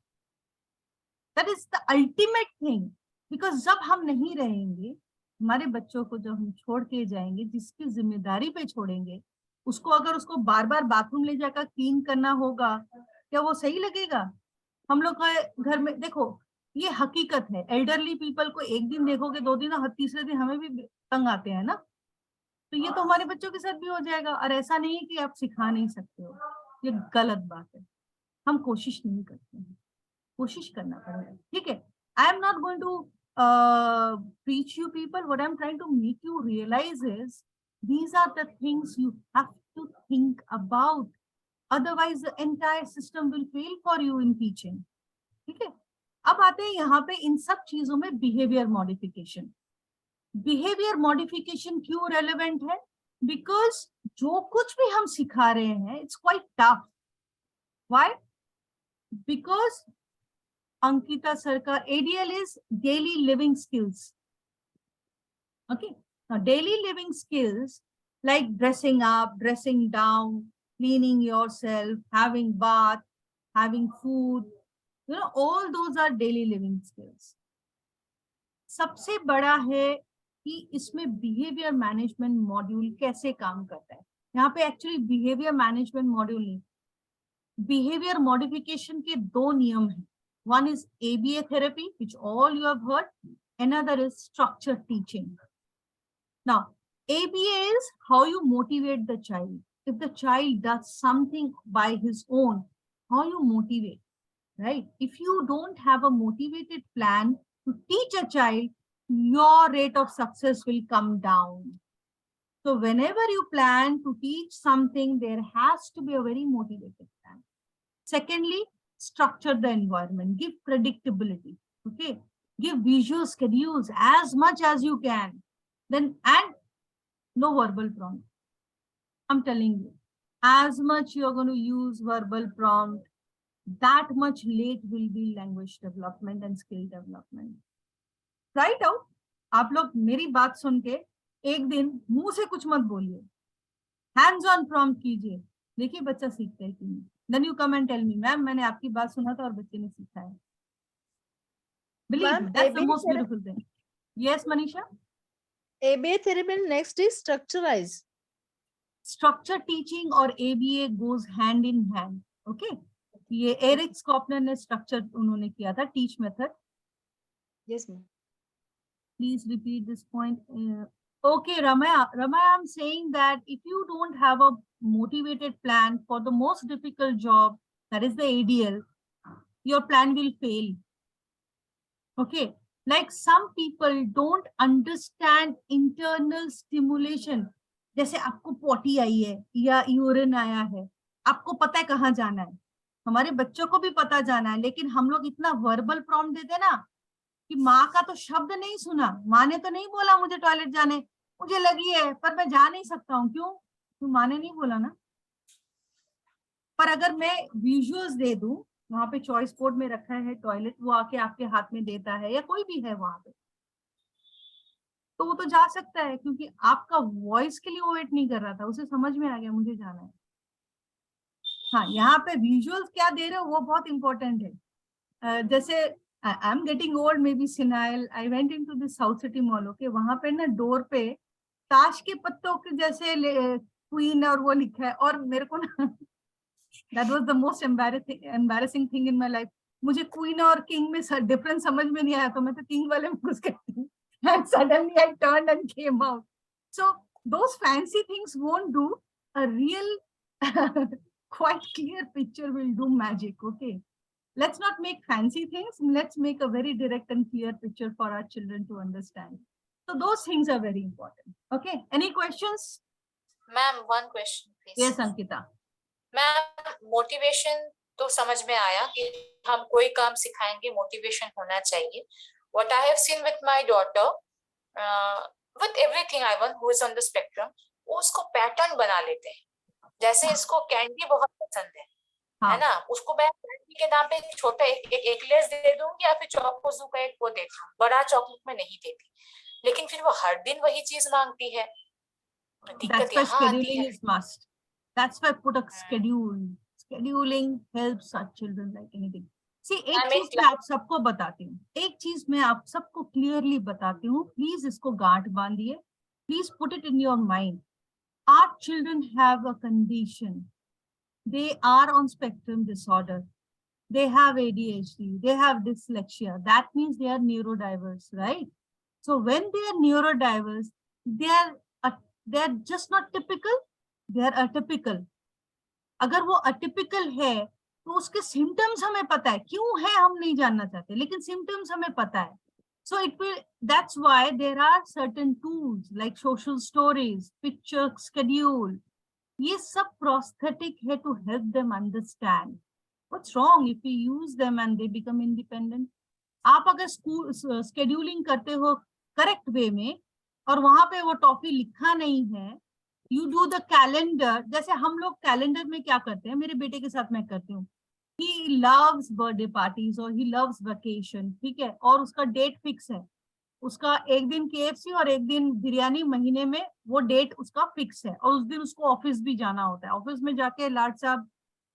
that is the ultimate thing because जब हम नहीं रहेंगे हमारे बच्चों को जब हम छोड़ के जाएंगे जिसकी जिम्मेदारी पे छोड़ेंगे उसको अगर उसको बार बार बाथरूम ले जाकर क्लीन करना होगा क्या वो सही लगेगा हम लोग का घर में देखो ये हकीकत है एल्डरली पीपल को एक दिन देखोगे 2 दिन और तीसरे दिन हमें भी तंग आते हैं ना तो ये तो हमारे बच्चों के साथ भी हो जाएगा और ऐसा नहीं है कि आप सिखा नहीं सकते हो ये गलत बात है हम कोशिश नहीं करते हैं कोशिश करना पड़ेगा ठीक है I am not going to preach you people what I'm trying to make you realize is these are the things you have to think about otherwise the entire system will fail for you in teaching ठीक है अब आते हैं यहाँ पे इन सब चीजों में बिहेवियर मॉडिफिकेशन क्यों रेलेवेंट है बिकॉज जो कुछ भी हम सिखा रहे हैं it's quite tough why because Ankita Sarkar, ADL is daily living skills. Okay. Now, daily living skills like dressing up, dressing down, cleaning yourself, having bath, having food, you know, all those are daily living skills. सबसे बड़ा है कि इसमें behavior management module कैसे काम करता है. यहाँ पे actually behavior management module नहीं. Behavior modification के 2 नियम हैं. One is ABA therapy, which all you have heard. Another is structured teaching. Now, ABA is how you motivate the child. If the child does something by his own, how you motivate, right? If you don't have a motivated plan to teach a child, your rate of success will come down. So whenever you plan to teach something, there has to be a very motivated plan. Secondly, structure the environment, give predictability, okay? Give visual schedules as much as you can. Then, and no verbal prompt. I'm telling you, as much you're going to use verbal prompt, that much late will be language development and skill development. Try it out. आप लोग मेरी बात सुन के एक दिन मुंह से कुछ मत बोलिए, hands on prompt कीजिए, देखिए बच्चा सीखता है कि नहीं. Then you come and tell me, ma'am, मैंने आपकी बात सुना था और बच्चे ने सीखा है. Believe me, that's the most beautiful thing. Yes, Manisha? ABA therapy next is structuralize. Structure teaching और ABA goes hand in hand. Okay, ये एरिक स्कॉपनर ने स्ट्रक्चर उन्होंने किया था, teach method. Yes, ma'am. Please repeat this point. Okay, Ramaya, I'm saying that if you don't have a motivated plan for the most difficult job, that is the ADL, your plan will fail. Okay, like some people don't understand internal stimulation. जैसे आपको पोटी आई है या urine आया है, आपको पता है कहाँ जाना है, हमारे बच्चों को भी पता जाना है, लेकिन हम लोग इतना वर्बल प्रॉम्प्ट देते ना कि माँ का तो शब्द नहीं सुना, माँ ने तो नहीं बोला मुझे टॉयलेट जाने, मुझे लगी है पर मैं जा नहीं सकता हूँ, क्यों माँ ने नहीं बोला ना. पर अगर मैं विजुअल्स दे दूं, वहां पे चॉइस बोर्ड में रखा है टॉयलेट, वो आके आपके हाथ में देता है या कोई भी है वहां पे, तो वो तो जा सकता है, क्योंकि आपका वॉइस के लिए वो वेट नहीं कर रहा था, उसे समझ में आ गया मुझे जाना है. हाँ, यहाँ पे विजुअल्स क्या दे रहे हो वो बहुत इंपॉर्टेंट है. जैसे I am getting old, may be senile, I went into this south city mall. Okay, वहां पे ना डोर पे ताश के पत्तों के जैसे क्वीन और वो लिखा है, और मेरे को ना that was the most embarrassing thing in my life. मुझे क्वीन और किंग में डिफरेंस समझ में नहीं आया, तो मैं तो किंग वाले में घुस गई थी. And suddenly I turned and came out. So those fancy things won't do. A real quite clear picture will do magic. Okay, let's not make fancy things, let's make a very direct and clear picture for our children to understand. So those things are very important. Okay, any questions? Ma'am, one question please. Yes, Ankita. Ma'am, motivation तो समझ में आया कि हम कोई काम सिखाएंगे, motivation होना चाहिए. What I have seen with my daughter, with everything I want, who is on the spectrum, वो उसको पैटर्न बना लेते हैं. जैसे इसको कैंडी बहुत पसंद है ना, उसको मैं कैंडी के नाम पे छोटा एक लेस दे दूंगी या फिर चौकोज़ू का एक वो दे दूं, बड़ा चॉकलेट में नहीं देती, लेकिन फिर वो हर दिन वही चीज मांगती है. That's why scheduling is must. That's why put a schedule. Scheduling helps our children like anything. See, एक चीज मैं आप सबको बताती हूँ, एक चीज मैं आप सबको क्लियरली बताती हूँ, प्लीज इसको गांठ बांधिए, please put it in your mind. Our children have a condition. They are on spectrum disorder. They have ADHD. They have dyslexia. That means they are neurodiverse, right? So when they are neurodiverse, they are just not typical. They are atypical. अगर वो atypical है, तो उसके symptoms हमें पता है, क्यों है हम नहीं जानना चाहते, लेकिन सिम्टम्स हमें पता है. So it will, that's why there are certain tools like social stories, picture schedule. ये सब prosthetic है to help them understand. What's wrong if we use them and they become independent? आप अगर स्कूल scheduling करते हो correct way में, और वहां पे वो टॉफी लिखा नहीं है, you do the calendar. जैसे हम लोग कैलेंडर में क्या करते हैं, मेरे बेटे के साथ मैं करती हूँ, he loves birthday parties और he loves vacation, ठीक है, और उसका डेट फिक्स है, उसका एक दिन KFC और एक दिन बिरयानी महीने में, वो डेट उसका फिक्स है, और उस दिन उसको ऑफिस भी जाना होता है. ऑफिस में जाके लाड साहब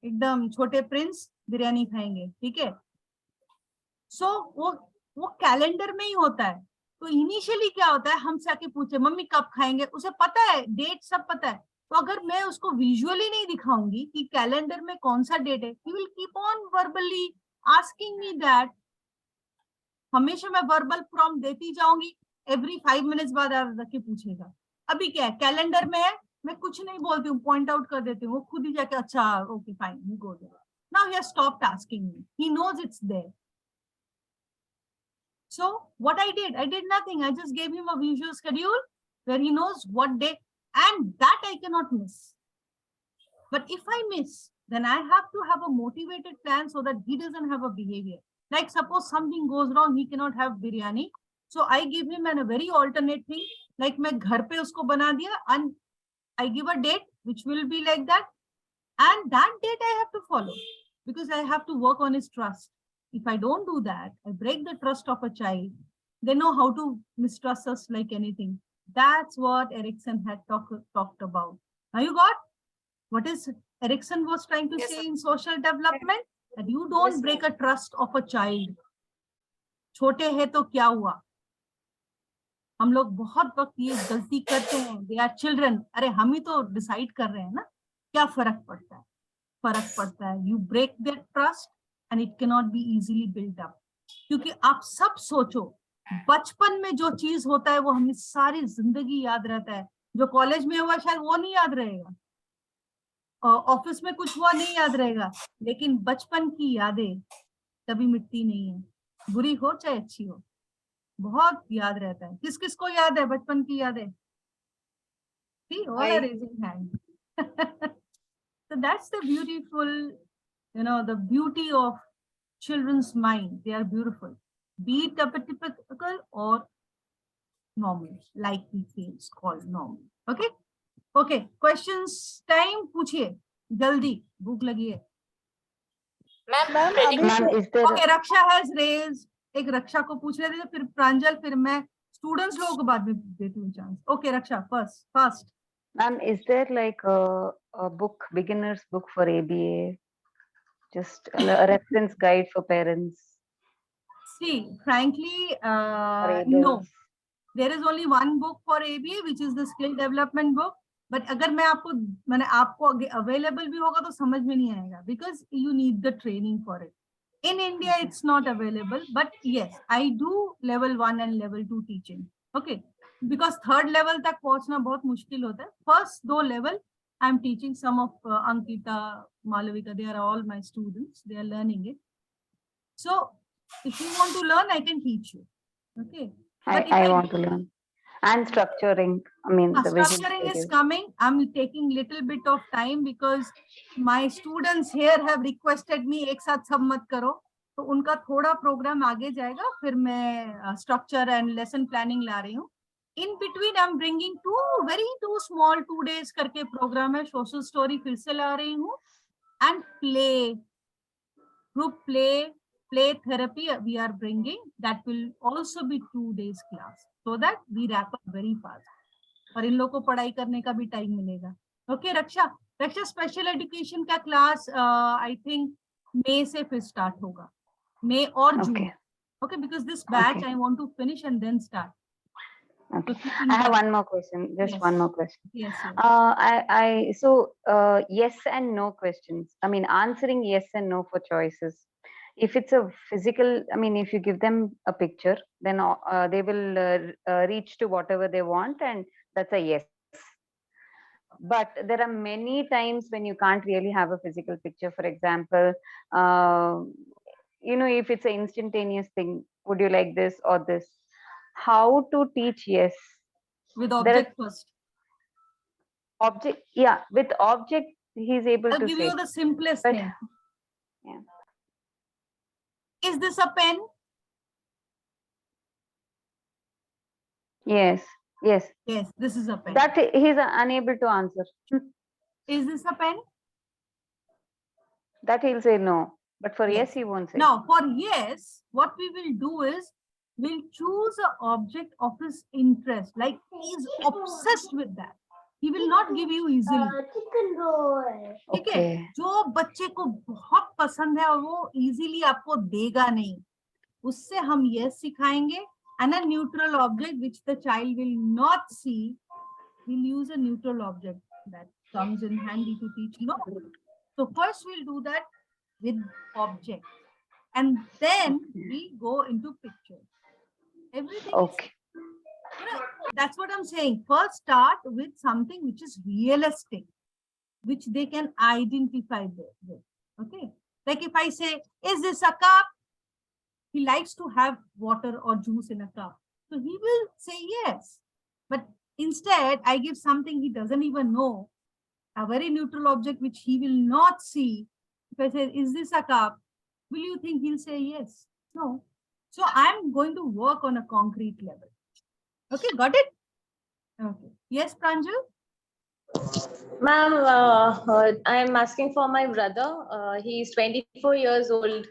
एकदम छोटे प्रिंस बिरयानी खाएंगे, ठीक है. सो वो कैलेंडर में ही होता है. तो इनिशियली क्या होता है, हमसे आके पूछे मम्मी कब खाएंगे, उसे पता है, डेट सब पता है. तो अगर मैं उसको विजुअली नहीं दिखाऊंगी कि कैलेंडर में कौन सा डेट है, he will keep on verbally asking me that. हमेशा मैं वर्बल प्रॉम्प्ट देती जाऊंगी, एवरी 5 मिनट्स बाद आके पूछेगा अभी क्या है, कैलेंडर में है, मैं कुछ नहीं बोलती हूँ, पॉइंट आउट कर देती हूँ, वो खुद ही जाके अच्छा okay fine he go there. Now he has stopped asking me, he knows it's there. So what I did nothing. I just gave him a visual schedule where he knows what day, and that I cannot miss. But if I miss, then I have to have a motivated plan so that he doesn't have a behavior. Like suppose something goes wrong, he cannot have biryani. So I give him a very alternate thing. Like मैं घर पे उसको बना दिया, and I give a date which will be like that. And that date I have to follow because I have to work on his trust. If I don't do that, I break the trust of a child. They know how to mistrust us like anything. That's what Erikson had talked about. Now you got what is Erikson was trying to say in social development? That you don't break a trust of a child. छोटे है तो क्या हुआ? हम लोग बहुत वक्त ये गलती करते हैं, दे आर चिल्ड्रन, अरे हम ही तो डिसाइड कर रहे हैं ना, क्या फर्क पड़ता है? फर्क पड़ता है। You break their trust and it can not be easily build up. क्योंकि आप सब सोचो, बचपन में जो चीज होता है वो हमें सारी जिंदगी याद रहता है। जो कॉलेज में हुआ शायद वो नहीं याद रहेगा, ऑफिस में कुछ हुआ नहीं याद रहेगा, लेकिन बचपन की यादें कभी मिटती नहीं है, बुरी हो चाहे अच्छी हो, बहुत याद रहता है। किस किस को याद है बचपन की यादें? See, all are raising hands. So that's the beautiful, the beauty of children's mind. They are beautiful, be it typical or normal, like we say it's called normal. Okay, okay. Questions time. पूछिए जल्दी, भूख लगी है। Ma'am, is there Okay, Raksha has raised. एक रक्षा को पूछ लेते, फिर प्रांजल, फिर मैं स्टूडेंट्स लोगों को बाद में देती हूँ chance. Okay Raksha, first. Ma'am, is there like a book, beginner's book for ABA? Just a reference guide for parents? See, frankly, or no. adults? There is only one book for ABA, which is the skill development book. But अगर मैं आपको available भी होगा तो समझ में नहीं आएगा, because you need the training for it. In India, it's not available, but yes, I do level 1 and level 2 teaching. Okay, because third level तक पहुंचना बहुत मुश्किल होता है. First 2 level, I'm teaching some of Ankita, Malavika. They are all my students. They are learning it. So if you want to learn, I can teach you. Okay. I want to learn. And structuring, I mean, the structuring is coming. I'm taking little bit of time because my students here have requested me एक साथ सब मत करो, तो उनका थोड़ा programme आगे जाएगा, फिर मैं structure and lesson planning ला रही हूँ. In between, I'm bringing two small 2 days करके प्रोग्राम है, social story फिर से ला रही हूँ, and group play therapy we are bringing. That will also be 2 days class, so that we wrap up very fast. और इन लोगों को पढ़ाई करने का भी टाइम मिलेगा. ओके रक्षा स्पेशल एजुकेशन का क्लास आई थिंक मई से फिर स्टार्ट होगा, मई और June. Okay, because this batch I want to finish and then start. Okay. I have one more question. Just one more question. Yes. Yes and no questions. I mean, answering yes and no for choices. If it's a physical, I mean, if you give them a picture, then they will reach to whatever they want, and that's a yes. But there are many times when you can't really have a physical picture. For example, if it's an instantaneous thing, would you like this or this? How to teach yes? With object first. Object, yeah. With object, he's able I'll to give say. you the simplest thing. Yeah. Is this a pen? Yes. Yes, this is a pen. That he's unable to answer. Is this a pen? That he'll say no. But for yes, he won't say. Now, for yes, what we will do is we'll choose an object of his interest. Like he's obsessed with that. He will not give you easily. Okay. जो बच्चे को बहुत पसंद है और वो easily आपको देगा नहीं, उससे हम yes सिखाएंगे. And a neutral object which the child will not see, we'll use a neutral object that comes in handy to teach no. So first we'll do that with object, and then we go into picture. Everything. Okay. That's what I'm saying. First start with something which is realistic, which they can identify with. Okay. Like if I say, is this a cup? He likes to have water or juice in a cup. So he will say yes. But instead, I give something he doesn't even know, a very neutral object which he will not see. If I say, is this a cup? Will you think he'll say yes? No. So I'm going to work on a concrete level. Okay, got it? Okay. Yes, Pranjal? Ma'am, I'm asking for my brother. He's 24 years old.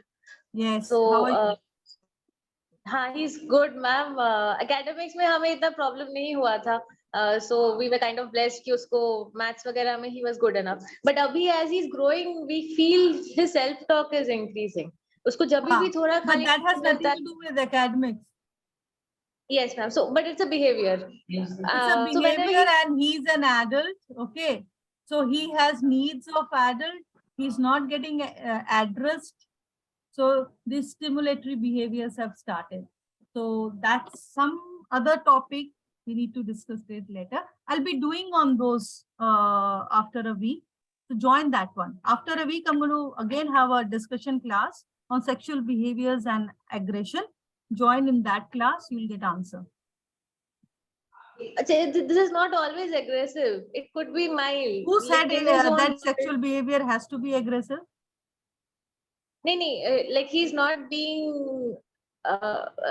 Yes. So, हाँ, he's good, ma'am. Academics में हमें इतना problem नहीं हुआ था. So we were kind of blessed कि उसको maths वगैरह में he was good enough. But अभी as he's growing, we feel his self-talk is increasing. उसको जब भी थोड़ा But that has nothing to do with academics. Yes, ma'am. So, but it's a behavior. It's a So whenever behavior and he's an adult, okay? So he has needs of adult. He's not getting addressed. So these stimulatory behaviors have started. So that's some other topic we need to discuss it later. I'll be doing on those after a week. So join that one. After a week, I'm going to again have a discussion class on sexual behaviors and aggression. Join in that class, you'll get answer. this is not always aggressive. It could be mild. Who said Like in his own- that sexual behavior has to be aggressive? नहीं, like he's not being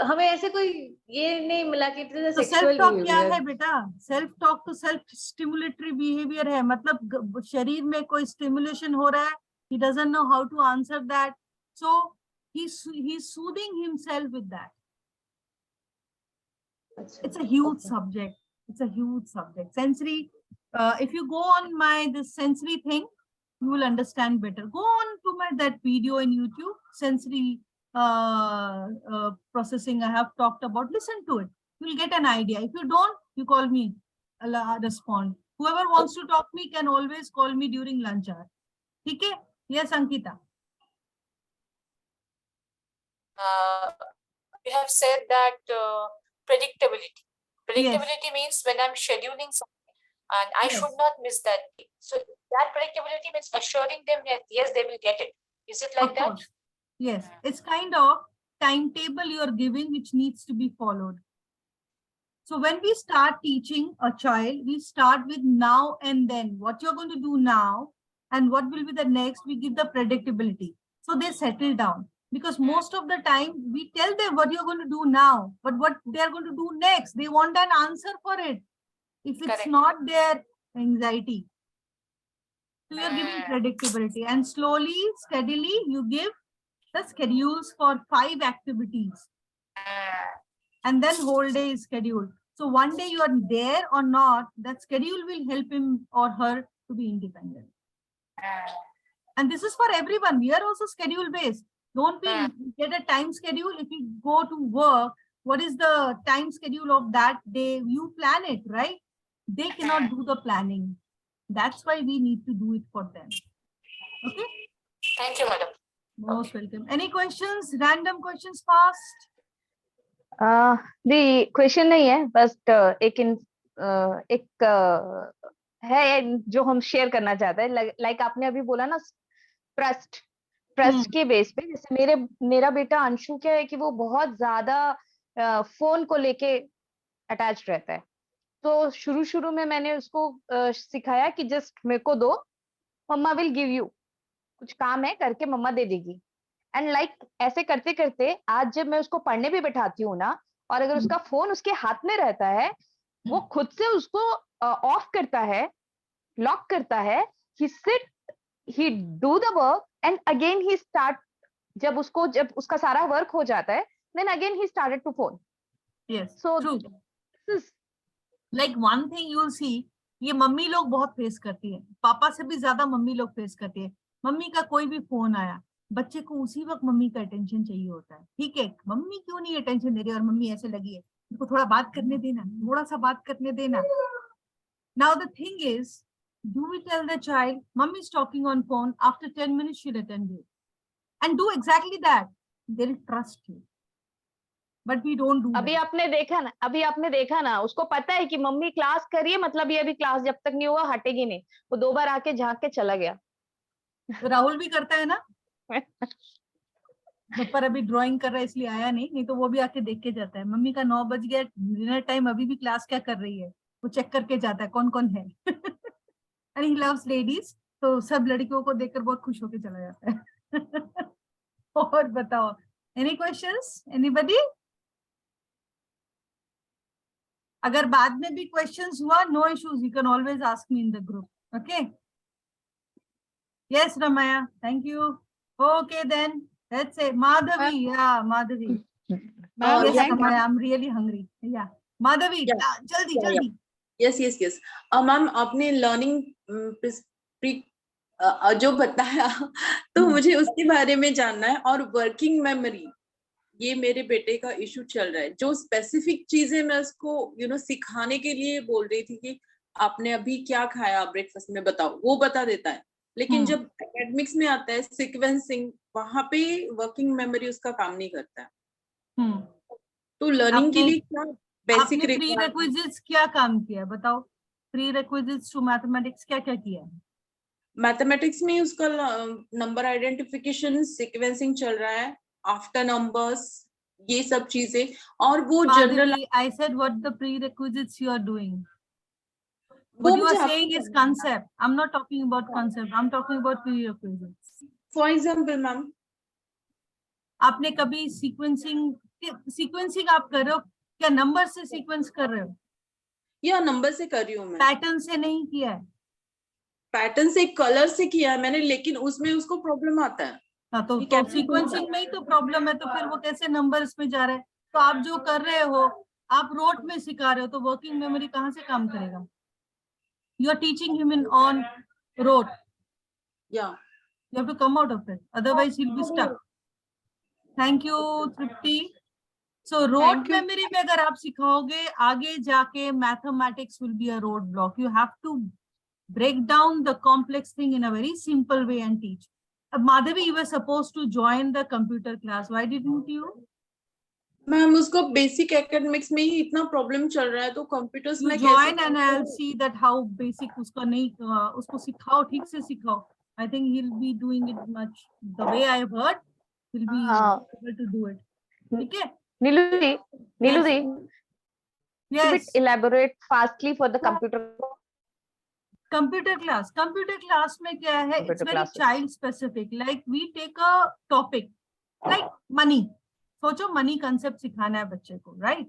हमें ऐसे कोई ये नहीं मिला कि it is a तो sexual self talk क्या behavior. है बेटा? सेल्फ टॉक तो सेल्फ स्टिमुलेटरी बिहेवियर है, मतलब शरीर में कोई स्टिमुलेशन हो रहा है, he doesn't know how to answer that, so he's soothing himself with that. It's a huge subject. It's a huge subject. Sensory, if you go on my this sensory thing, you will understand better. Go on to my that video in YouTube, sensory processing I have talked about. Listen to it. You will get an idea. If you don't, you call me. I'll respond. Whoever wants to talk me can always call me during lunch hour. Okay? Yes, Ankita. You have said that predictability. Yes. Predictability means when I'm scheduling something and I Yes. should not miss that. So that predictability means assuring them that yes, they will get it. Is it like Of that? course. Yes, it's kind of timetable you're giving which needs to be followed. So when we start teaching a child, we start with now and then. What you're going to do now and what will be the next, we give the predictability. So they settle down. Because most of the time we tell them what you're going to do now, but what they're going to do next, they want an answer for it. If it's Correct. not their anxiety. So you're giving predictability and slowly, steadily, you give the schedules for 5 activities. And then whole day is scheduled. So one day you are there or not, that schedule will help him or her to be independent. And this is for everyone. We are also schedule based. Don't be get a time schedule. If you go to work, what is the time schedule of that day? You plan it, right? They cannot do the planning. That's why we need to do it for them. Okay? Thank you, madam. Most welcome. Any questions? Random questions fast? The question नहीं है, बस एक है जो हम share करना चाहते हैं. लाइक आपने अभी बोला ना, ट्रस्ट के बेस पे. जैसे मेरा बेटा अंशु क्या है कि वो बहुत ज्यादा फोन को लेके अटैच रहता है. तो शुरू में मैंने उसको सिखाया कि जस्ट मेरे को दो, मम्मा विल गिव यू, कुछ काम है करके मम्मा दे देगी. एंड लाइक ऐसे करते करते आज जब मैं उसको पढ़ने भी बैठाती हूँ ना, और अगर उसका फोन उसके हाथ में रहता है, वो खुद से उसको ऑफ करता है, लॉक करता है. He sit, he do the work and again he start. जब उसका सारा वर्क हो जाता है, then again he started to phone. Yes. So true. this is Like one thing you'll see, ये मम्मी लोग बहुत फेस करती है, पापा से भी ज्यादा मम्मी लोग फेस करती है. मम्मी का कोई भी फोन आया, बच्चे को उसी वक्त मम्मी का अटेंशन चाहिए होता है. ठीक है, मम्मी क्यों नहीं अटेंशन दे रही और मम्मी ऐसे लगी है, उनको थोड़ा बात करने देना, थोड़ा सा बात करने देना. Now the thing is, do we tell the child, mommy is talking on phone, after 10 minutes she'll attend you, and do exactly that. They'll trust you. But we don't do अभी that. आपने देखा ना, उसको पता है कि mummy class कर रही है, मतलब ये अभी क्लास जब तक नहीं होगा हटेगी नहीं. वो 2 बार आके झांक के चला गया. राहुल भी करता है ना. पर अभी ड्राइंग कर रहा है इसलिए आया नहीं तो वो भी आके देख के जाता है. मम्मी का 9 बज गया, डिनर टाइम, अभी भी क्लास क्या कर रही है, वो चेक करके जाता है कौन कौन है. एंड ही लव्स लेडीज, तो सब लड़कियों को देखकर बहुत खुश होके चला जाता है. और बताओ, एनी क्वेश्चंस, एनीबॉडी? अगर बाद में भी क्वेश्चंस हुआ, no issues, you can always ask me in the group. Okay? Yes Ramaya, thank you. Okay then, let's say Madhavi. Yeah, Madhavi. Yes, Ramaya, I'm really hungry. Yeah, Madhavi, jaldi. Yes. Ma'am आपने learning जो बताया तो मुझे उसके बारे में जानना है. और वर्किंग मेमोरी ये मेरे बेटे का इशू चल रहा है। जो स्पेसिफिक चीजें मैं उसको सिखाने के लिए बोल रही थी कि आपने अभी क्या खाया ब्रेकफास्ट में बताओ, वो बता देता है। लेकिन जब एकेडमिक्स में आता है सीक्वेंसिंग, वहां पे वर्किंग मेमोरी उसका काम नहीं करता है। तो लर्निंग के लिए क्या बेसिक आपने प्री रिक्विजिट्स क्या काम किया बताओ? प्री रिक्विजिट्स टू मैथमेटिक्स क्या क्या किया है? मैथमेटिक्स में उसका नंबर आइडेंटिफिकेशन, सीक्वेंसिंग चल रहा है, आफ्टर नंबर्स, ये सब चीजें। और वो general, I said what the prerequisites you are doing. वो What you are मुझे saying is concept. I'm not talking about concept. I'm talking about prerequisites. For example ma'am, आपने कभी सीक्वेंसिंग आप कर रहे हो क्या? नंबर से सीक्वेंस कर रहे हो या नंबर से कर रही हूँ मैं? पैटर्न से नहीं किया है। पैटर्न से, कलर से किया है मैंने, लेकिन उसमें उसको प्रॉब्लम आता है। हाँ, तो सीक्वेंसिंग में ही तो प्रॉब्लम है, तो फिर वो कैसे नंबर्स में जा रहा है? तो आप जो कर रहे हो, आप रोट में सिखा रहे हो, तो वर्किंग मेमोरी कहाँ से काम करेगा? You are teaching him in on rote, या you have to come out of it, otherwise he'll be stuck. Thank you Tripti. So rote memory में अगर आप सिखाओगे, आगे जाके mathematics will be a roadblock. You have to break down the complex thing in a very simple way and teach. Madhavi, you were supposed to join the computer class. Why didn't you? Ma'am उसको basic academics में ही इतना problem चल रहा है, तो computers में join and I'll see that how basic उसका नहीं, उसको सिखाओ, ठीक से सिखाओ. I think he'll be doing it much the way I've heard. He'll be able to do it. Okay. Niluji, Yes. bit elaborate fastly for the computer. Computer class में क्या है? It's very child specific. Like we take a topic like money. सोचो money concept सिखाना है बच्चे को, right?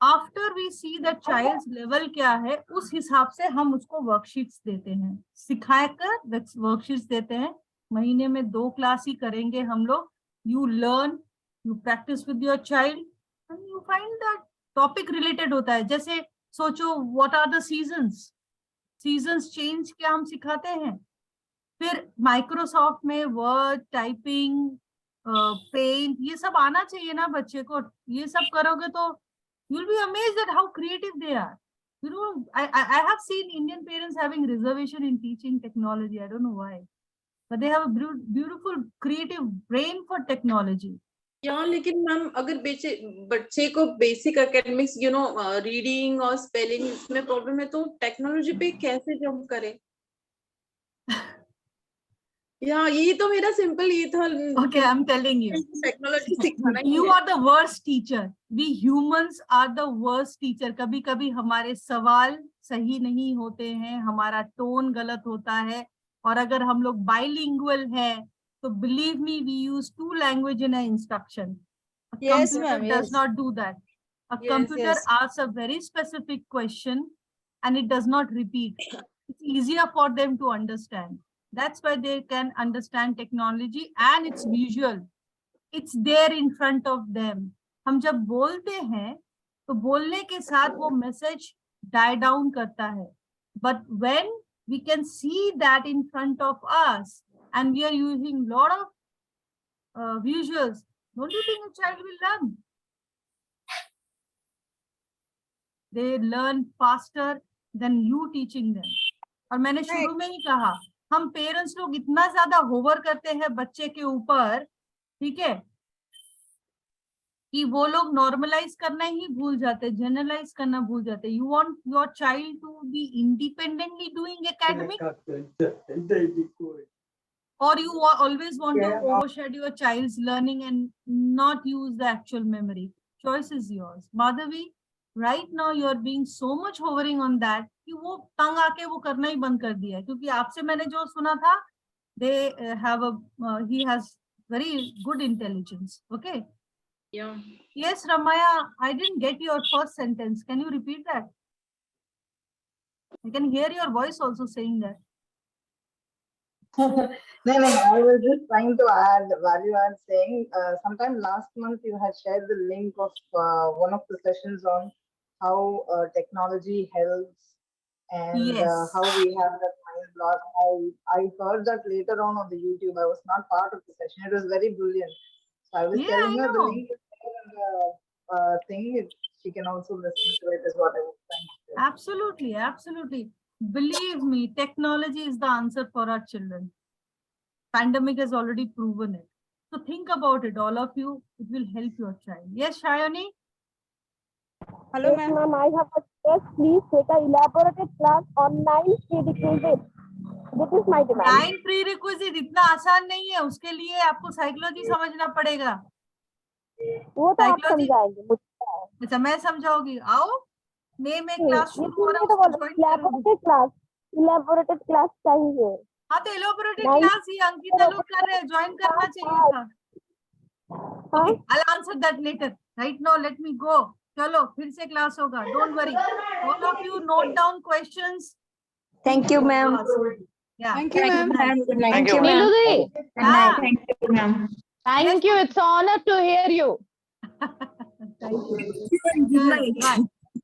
After we see the child's level क्या है, उस हिसाब से हम उसको worksheets देते हैं, सिखाकर worksheets देते हैं। महीने में 2 क्लास ही करेंगे हम लोग। You learn, you practice with your child, and you find that topic related होता है। जैसे सोचो what are the seasons? Seasons change क्या हम सिखाते हैं। फिर माइक्रोसॉफ्ट में वर्ड, टाइपिंग, पेंट, ये सब आना चाहिए ना बच्चे को। ये सब करोगे तो you will be amazed at how creative they are. You know, I have seen Indian parents having reservation in teaching technology. I don't know why, but they have a beautiful creative brain for technology. या लेकिन ma'am अगर बच्चे को basic academics reading और spelling इसमें problem है, तो technology पे कैसे जंप करे? या ये तो मेरा सिंपल ये था। Okay, I'm telling you, technology सिखाना you are the worst teacher. We humans are the worst teacher. कभी कभी हमारे सवाल सही नहीं होते हैं, हमारा टोन गलत होता है, और अगर हम लोग bilingual है तो believe me, we use 2 language in an instruction. A computer does not do that. A computer asks a very specific question and it does not repeat. It's easier for them to understand. That's why they can understand technology, and it's visual. It's there in front of them. हम जब बोलते हैं तो बोलने के साथ वो message die down करता है. But when we can see that in front of us and we are using lot of visuals, don't you think a child will learn? They learn faster than you teaching them. और मैंने शुरू में ही कहा, हम parents लोग इतना ज्यादा hover करते हैं बच्चे के ऊपर, ठीक है, कि वो लोग नॉर्मलाइज करना ही भूल जाते, जनरलाइज करना भूल जाते। You want your child to be independently doing academic, or you always want to overshadow your child's learning and not use the actual memory. Choice is yours. Madhavi, right now you are being so much hovering on that कि वो तंग आके वो करना ही बंद कर दिया है, क्योंकि आपसे मैंने जो सुना था, they have he has very good intelligence. Okay. Yeah. Yes, Ramaya, I didn't get your first sentence. Can you repeat that? I can hear your voice also saying that. No, I was just trying to add value add, saying sometime last month you had shared the link of one of the sessions on how technology helps and how we have that mind block. I heard that later on the YouTube. I was not part of the session. It was very brilliant. I was Yeah, telling I her the know. link is there in the thing. She can also listen to it, is what I was trying to say. Absolutely, absolutely. Believe me, technology is the answer for our children. Pandemic has already proven it. So think about it, all of you. It will help your child. Yes, Shayani? Hello, Yes, ma'am. ma'am, I have a request. Please take a elaborated class on 9 prerequisites. This is my demand. 9 prerequisite इतना आसान नहीं है. उसके लिए आपको psychology समझना पड़ेगा. वो तो आप साइकोलॉजी समझाएंगे मुझे. अच्छा मैं समझाऊंगी. आओ मई में क्लास शुरू हो रहा है, तो उसको बोलो ज्वाइन करो. elaborated class चाहिए. हाँ तो elaborated 9 क्लास ही अंकिता लोग कर रहे हैं, ज्वाइन करना चाहिए था. Okay, I'll answer that later. Right now, let me go. चलो फिर से क्लास होगा. Don't worry. All of you note down questions. Thank you, ma'am. Yeah. Thank you, ma'am. Good night. Thank you, ma'am. Neelu ji, Good night. Thank you, ma'am. thank you. It's an honor to hear you. Thank you. Good night. Bye.